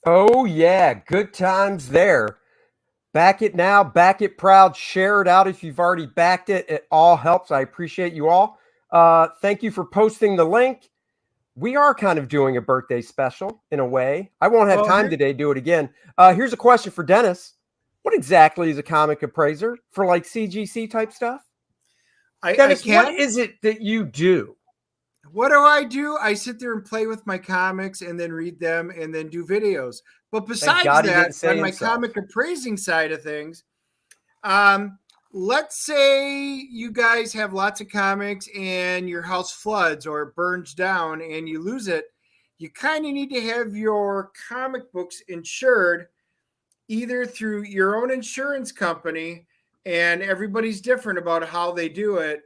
Oh, yeah. Good times there. Back it now. Back it proud. Share it out if you've already backed it. It all helps. I appreciate you all. Thank you for posting the link. We are kind of doing a birthday special in a way. I won't have time today to do it again. Here's a question for Dennis. What exactly is a comic appraiser for like CGC type stuff? Dennis, what is it that you do? What do? I sit there and play with my comics and then read them and then do videos. But besides that, on my comic appraising side of things, let's say you guys have lots of comics and your house floods or burns down and you lose it. You kind of need to have your comic books insured either through your own insurance company, and everybody's different about how they do it.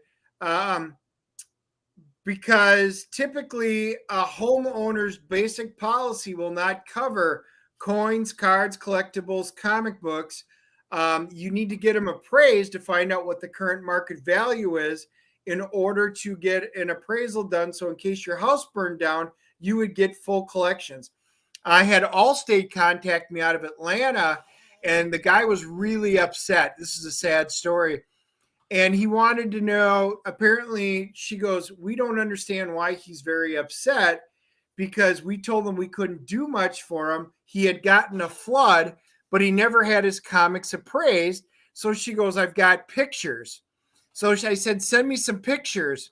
Because typically a homeowner's basic policy will not cover coins, cards, collectibles, comic books. You need to get them appraised to find out what the current market value is in order to get an appraisal done. So in case your house burned down, you would get full collections. I had Allstate contact me out of Atlanta, and the guy was really upset. This is a sad story. And he wanted to know, apparently, she goes, we don't understand why he's very upset because we told him we couldn't do much for him. He had gotten a flood, but he never had his comics appraised. So she goes, I've got pictures. So I said, send me some pictures.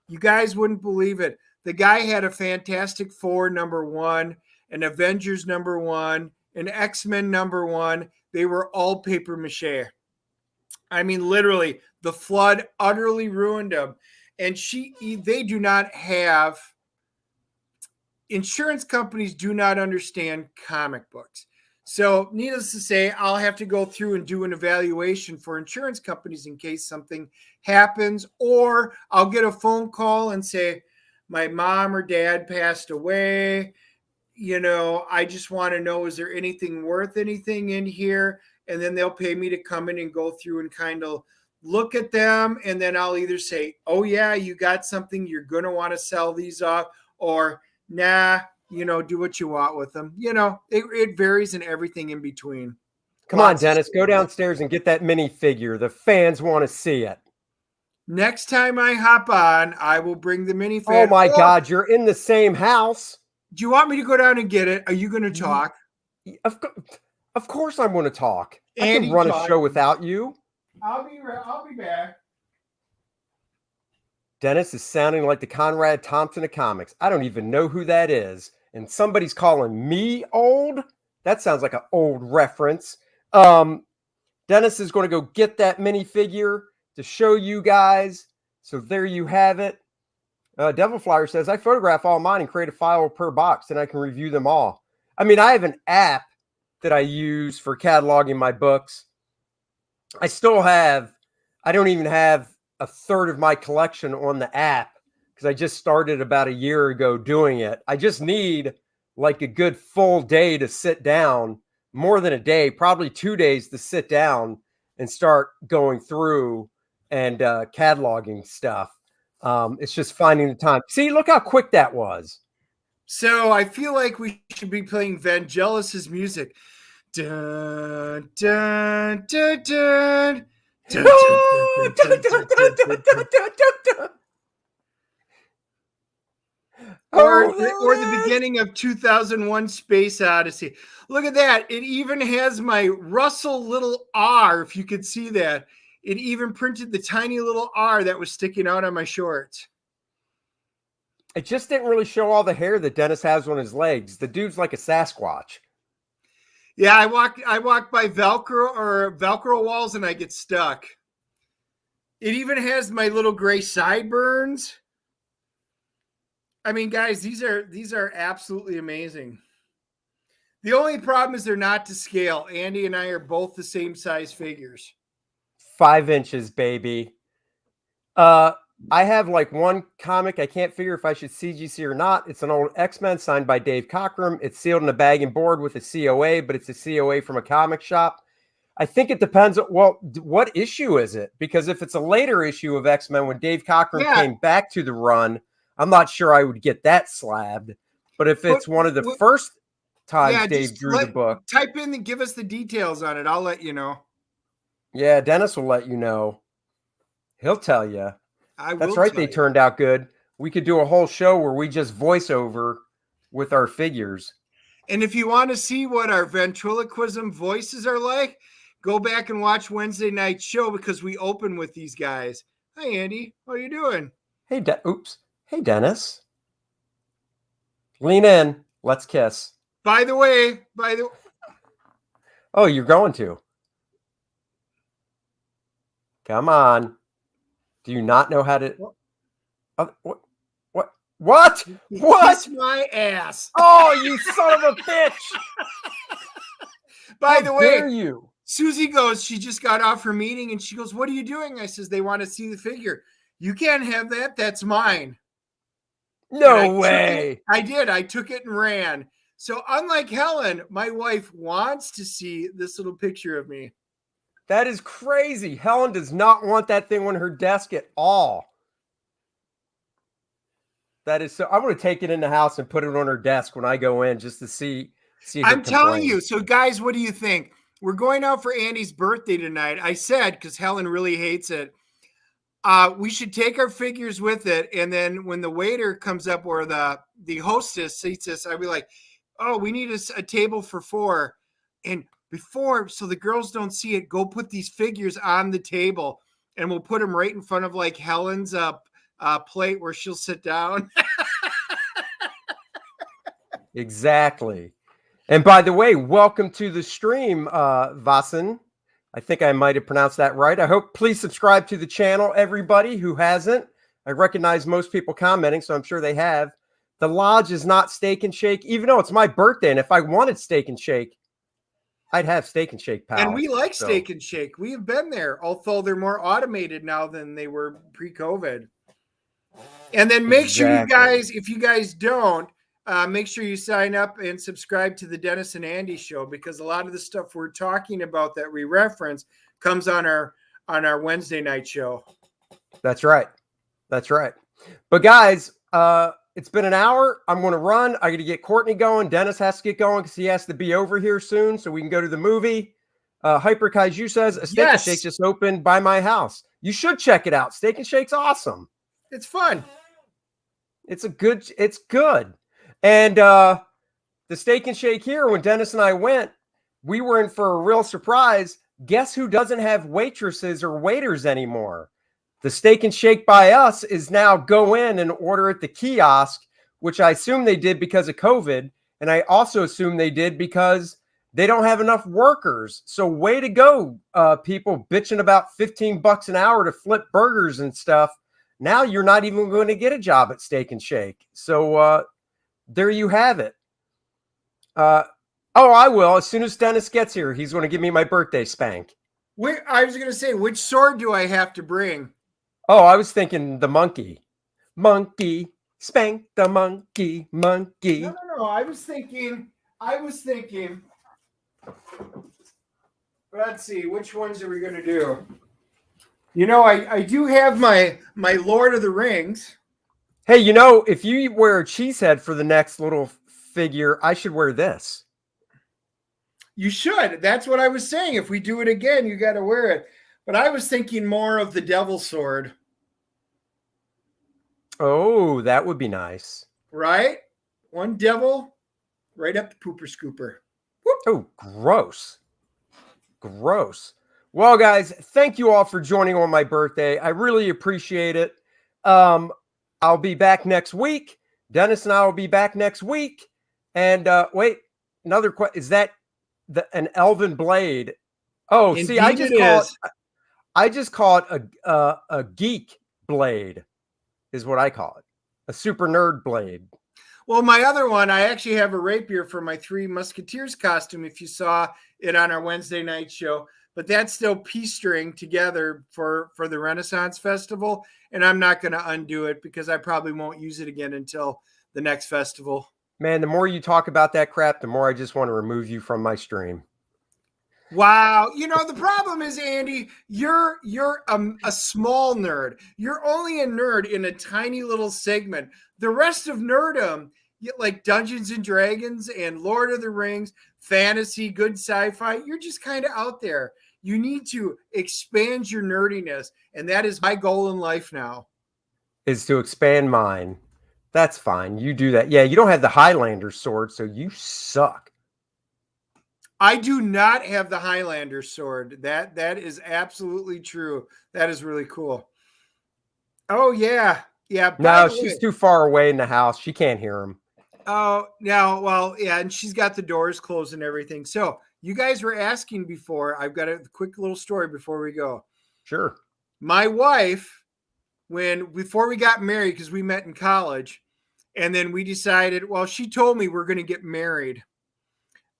You guys wouldn't believe it. The guy had a Fantastic Four #1, an Avengers #1, an X-Men #1. They were all paper mache. I mean, literally, the flood utterly ruined them. And they do not have, insurance companies do not understand comic books. So needless to say, I'll have to go through and do an evaluation for insurance companies in case something happens, or I'll get a phone call and say, my mom or dad passed away. You know, I just want to know, is there anything worth anything in here? And then they'll pay me to come in and go through and kind of look at them. And then I'll either say, oh yeah, you got something, you're going to want to sell these off, or nah, you know, do what you want with them. You know, it varies and everything in between. Come on, Dennis, go downstairs and get that minifigure. The fans want to see it. Next time I hop on, I will bring the minifigure. Oh my God, you're in the same house. Do you want me to go down and get it? Are you going to talk? Of course. Of course I'm going to talk. I Andy can run a talk. show without you. I'll be back. Dennis is sounding like the Conrad Thompson of comics. I don't even know who that is. And somebody's calling me old? That sounds like an old reference. Dennis is going to go get that minifigure to show you guys. So there you have it. Devil Flyer says, I photograph all mine and create a file per box, and I can review them all. I mean, I have an app that I use for cataloging my books. I don't even have a third of my collection on the app because I just started about a year ago doing it. I just need like a good full day to sit down, more than a day, probably 2 days to sit down and start going through and cataloging stuff. It's just finding the time. See, look how quick that was. So I feel like we should be playing Vangelis's music. Dun, dun, dun, dun. Dun, dun, dun, dun, dun, dun, dun, dun. Or the beginning of 2001 Space Odyssey. Look at that. It even has my Russell little R, if you could see that. It even printed the tiny little R that was sticking out on my shorts. It just didn't really show all the hair that Dennis has on his legs. The dude's like a Sasquatch. Yeah, I walk by Velcro walls and I get stuck. It even has my little gray sideburns. I mean, guys, these are absolutely amazing. The only problem is they're not to scale. Andy and I are both the same size figures. 5 inches, baby. I have like one comic. I can't figure if I should CGC or not. It's an old X-Men signed by Dave Cockrum. It's sealed in a bag and board with a COA, but it's a COA from a comic shop. I think it depends. Well, what issue is it? Because if it's a later issue of X-Men when Dave Cockrum came back to the run, I'm not sure I would get that slabbed. But if it's one of the first times Dave drew the book. Type in and give us the details on it. I'll let you know. Yeah, Dennis will let you know. He'll tell you. That's right. They turned out good. We could do a whole show where we just voice over with our figures. And if you want to see what our ventriloquism voices are like, go back and watch Wednesday night show because we open with these guys. Hi, Andy. How are you doing? Hey, Hey, Dennis. Lean in. Let's kiss. By the way. Oh, you're going to. Come on. Do you not know how to? What? Kiss my ass. Oh, you son of a bitch. By the way, dare you? Susie goes, she just got off her meeting and she goes, what are you doing? I says, they want to see the figure. You can't have that. That's mine. No way. I did. I took it and ran. So unlike Helen, my wife wants to see this little picture of me. That is crazy. Helen does not want that thing on her desk at all. That is so. I'm going to take it in the house and put it on her desk when I go in just to see. I'm telling you. So, guys, what do you think? We're going out for Andy's birthday tonight. I said, because Helen really hates it, we should take our figures with it. And then when the waiter comes up or the hostess seats us, I'll be like, oh, we need a table for 4. And before, so the girls don't see it, go put these figures on the table and we'll put them right in front of like Helen's plate where she'll sit down. Exactly. And by the way, welcome to the stream, Vasan. I think I might have pronounced that right. I hope please subscribe to the channel, everybody who hasn't. I recognize most people commenting, so I'm sure they have. The Lodge is not Steak and Shake, even though it's my birthday. And if I wanted Steak and Shake, I'd have Steak and Shake, pal. And we like Steak and Shake. We have been there, although they're more automated now than they were pre-COVID. And then make sure you guys, if you guys don't, make sure you sign up and subscribe to the Dennis and Andy show because a lot of the stuff we're talking about that we reference comes on our Wednesday night show. That's right. That's right. But guys, it's been an hour. I'm going to run. I got to get Courtney going. Dennis has to get going because he has to be over here soon so we can go to the movie. Hyper Kaiju says a Steak and Shake just opened by my house. You should check it out. Steak and Shake's awesome. It's fun. It's good. And the Steak and Shake here, when Dennis and I went, we were in for a real surprise. Guess who doesn't have waitresses or waiters anymore? The Steak and Shake by Us is now go in and order at the kiosk, which I assume they did because of COVID. And I also assume they did because they don't have enough workers. So way to go, people bitching about $15 an hour to flip burgers and stuff. Now you're not even going to get a job at Steak and Shake. So there you have it. Oh, I will. As soon as Dennis gets here, he's going to give me my birthday spank. I was going to say, which sword do I have to bring? Oh, I was thinking the monkey. Monkey, spank the monkey, monkey. No. I was thinking. Let's see, which ones are we going to do? You know, I do have my Lord of the Rings. Hey, you know, if you wear a cheese head for the next little figure, I should wear this. You should. That's what I was saying. If we do it again, you got to wear it. But I was thinking more of the Devil's Sword. Oh, that would be nice. Right? One devil, right up the pooper scooper. Whoop. Oh, gross. Gross. Well, guys, thank you all for joining on my birthday. I really appreciate it. I'll be back next week. Dennis and I will be back next week. And wait, another question. Is that an elven blade? Oh, Indeed, see, I just call it a geek blade is what I call it. A super nerd blade. Well, my other one, I actually have a rapier for my Three Musketeers costume, if you saw it on our Wednesday night show. But that's still piece string together for the Renaissance Festival. And I'm not going to undo it because I probably won't use it again until the next festival. Man, the more you talk about that crap, the more I just want to remove you from my stream. Wow. You know, the problem is, Andy, you're a small nerd. You're only a nerd in a tiny little segment. The rest of nerdom, like Dungeons and Dragons and Lord of the Rings, fantasy, good sci-fi, you're just kind of out there. You need to expand your nerdiness. And that is my goal in life now. Is to expand mine. That's fine. You do that. Yeah, you don't have the Highlander sword, so you suck. I do not have the Highlander sword. That is absolutely true. That is really cool. Oh, yeah. Yeah. No, she's too far away in the house. She can't hear him. Oh, no. Well, yeah. And she's got the doors closed and everything. So you guys were asking before. I've got a quick little story before we go. Sure. My wife, before we got married, because we met in college, and then we decided, well, she told me we're going to get married.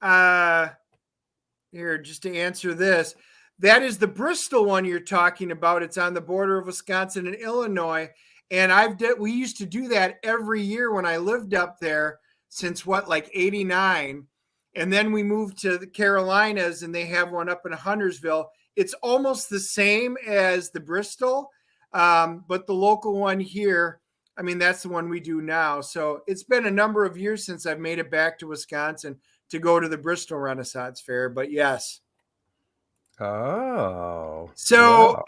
Here, just to answer this, that is the Bristol one you're talking about. It's on the border of Wisconsin and Illinois. And we used to do that every year when I lived up there since like 89. And then we moved to the Carolinas and they have one up in Huntersville. It's almost the same as the Bristol, but the local one here, I mean, that's the one we do now. So it's been a number of years since I've made it back to Wisconsin to go to the Bristol Renaissance Fair, but yes. Oh. So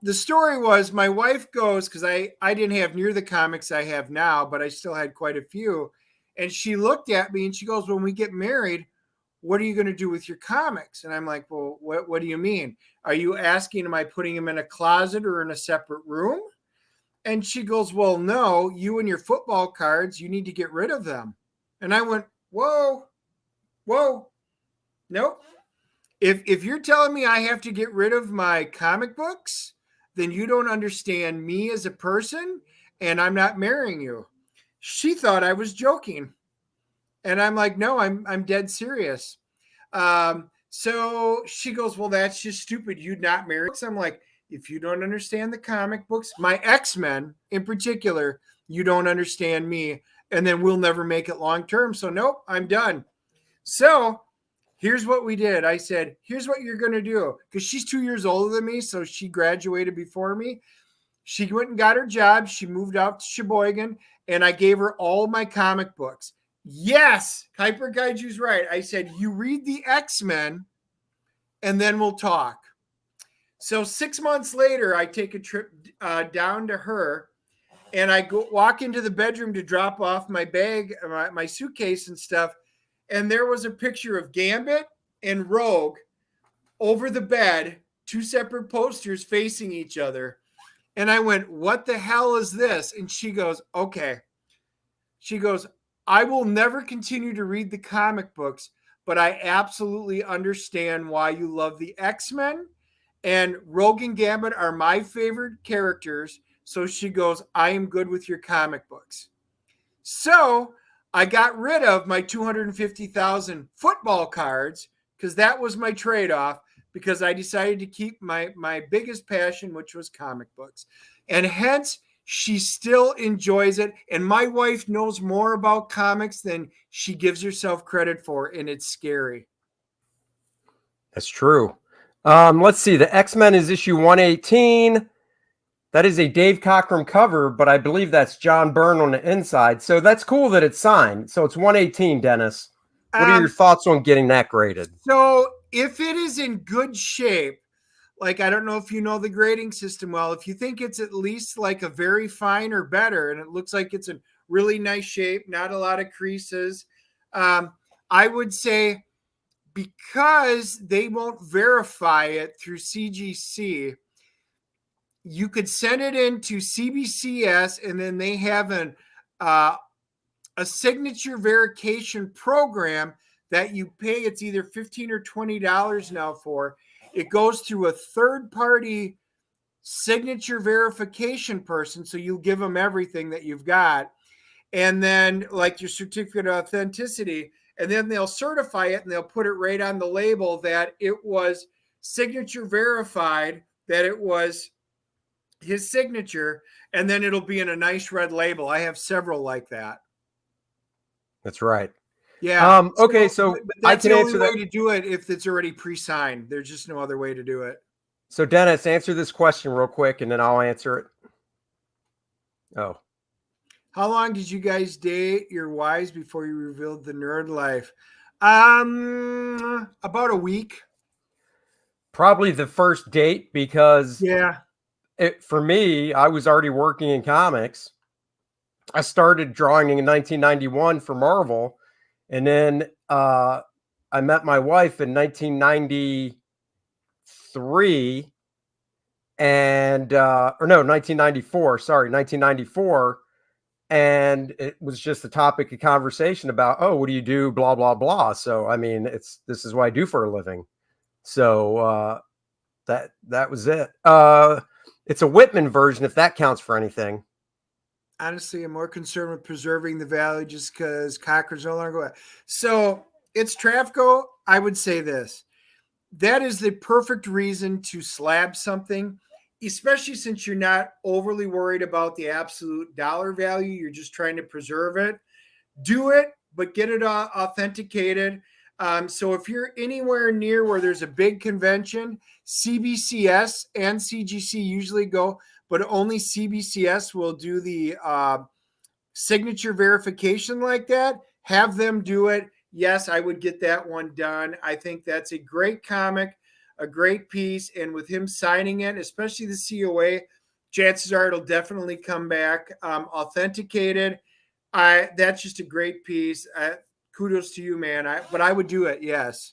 the story was my wife goes, because I didn't have near the comics I have now, but I still had quite a few. And she looked at me and she goes, when we get married, what are you going to do with your comics? And I'm like, well, what do you mean? Are you asking, am I putting them in a closet or in a separate room? And she goes, well, no, you and your football cards, you need to get rid of them. And I went, whoa, nope. If you're telling me I have to get rid of my comic books, then you don't understand me as a person, and I'm not marrying you. She thought I was joking. And I'm like, no, I'm dead serious. So she goes, well, that's just stupid. You'd not marry. So I'm like, if you don't understand the comic books, my X-Men in particular, you don't understand me, and then we'll never make it long term. So nope, I'm done. So here's what we did. I said, here's what you're going to do. Because she's 2 years older than me, so she graduated before me. She went and got her job. She moved out to Sheboygan, and I gave her all my comic books. Yes, Hyper Kaiju's right. I said, you read the X-Men, and then we'll talk. So 6 months later, I take a trip down to her, and I walk into the bedroom to drop off my bag, my suitcase and stuff. And there was a picture of Gambit, and Rogue over the bed, 2 separate posters facing each other. And I went, what the hell is this? And she goes, okay. She goes, I will never continue to read the comic books, but I absolutely understand why you love the X-Men. And Rogue and Gambit are my favorite characters. So she goes, I am good with your comic books. So I got rid of my 250,000 football cards because that was my trade-off, because I decided to keep my biggest passion, which was comic books. And hence, she still enjoys it. And my wife knows more about comics than she gives herself credit for, and it's scary. That's true. Let's see. The X-Men is issue 118. That is a Dave Cockrum cover, but I believe that's John Byrne on the inside. So that's cool that it's signed. So it's 118, Dennis. What are your thoughts on getting that graded? So if it is in good shape, like, I don't know if you know the grading system well, if you think it's at least like a very fine or better, and it looks like it's in really nice shape, not a lot of creases, I would say, because they won't verify it through CGC, you could send it into CBCS, and then they have a signature verification program that you pay. It's either $15 or $20 now for. It goes through a third-party signature verification person, so you'll give them everything that you've got, and then like your certificate of authenticity, and then they'll certify it, and they'll put it right on the label that it was signature verified, that it was his signature, and then it'll be in a nice red label. I have several like that. That's right. Yeah. Okay, so but that's I can the answer only way that. to do it if it's already pre-signed. There's just no other way to do it. So Dennis, answer this question real quick, and then I'll answer it. Oh. How long did you guys date your wives before you revealed the nerd life? About a week. Probably the first date, because Yeah. for me, I was already working in comics. I started drawing in 1991 for Marvel, and then I met my wife in 1993, and or no, 1994. Sorry, 1994. And it was just a topic of conversation about, oh, what do you do? Blah, blah, blah. So, I mean, this is what I do for a living. So that was it. It's a Whitman version, if that counts for anything. Honestly, I'm more concerned with preserving the value just because Cocker's no longer going. So it's Trafco. I would say this. That is the perfect reason to slab something, especially since you're not overly worried about the absolute dollar value. You're just trying to preserve it. Do it, but get it authenticated. So if you're anywhere near where there's a big convention, CBCS and CGC usually go, but only CBCS will do the signature verification like that. Have them do it. Yes, I would get that one done. I think that's a great comic, a great piece. And with him signing it, especially the COA, chances are it'll definitely come back authenticated. That's just a great piece. Kudos to you, man. But I would do it. Yes.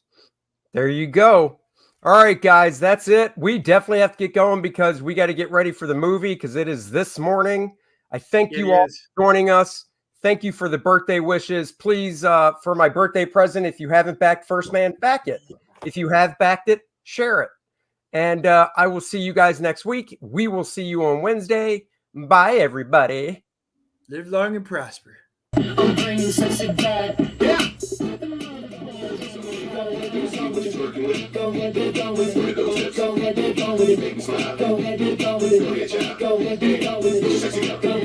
There you go. All right, guys, that's it. We definitely have to get going because we got to get ready for the movie because it is this morning. I thank you all for joining us. Thank you for the birthday wishes. Please, for my birthday present, if you haven't backed First Man, back it. If you have backed it, share it. And I will see you guys next week. We will see you on Wednesday. Bye, everybody. Live long and prosper. Go ahead,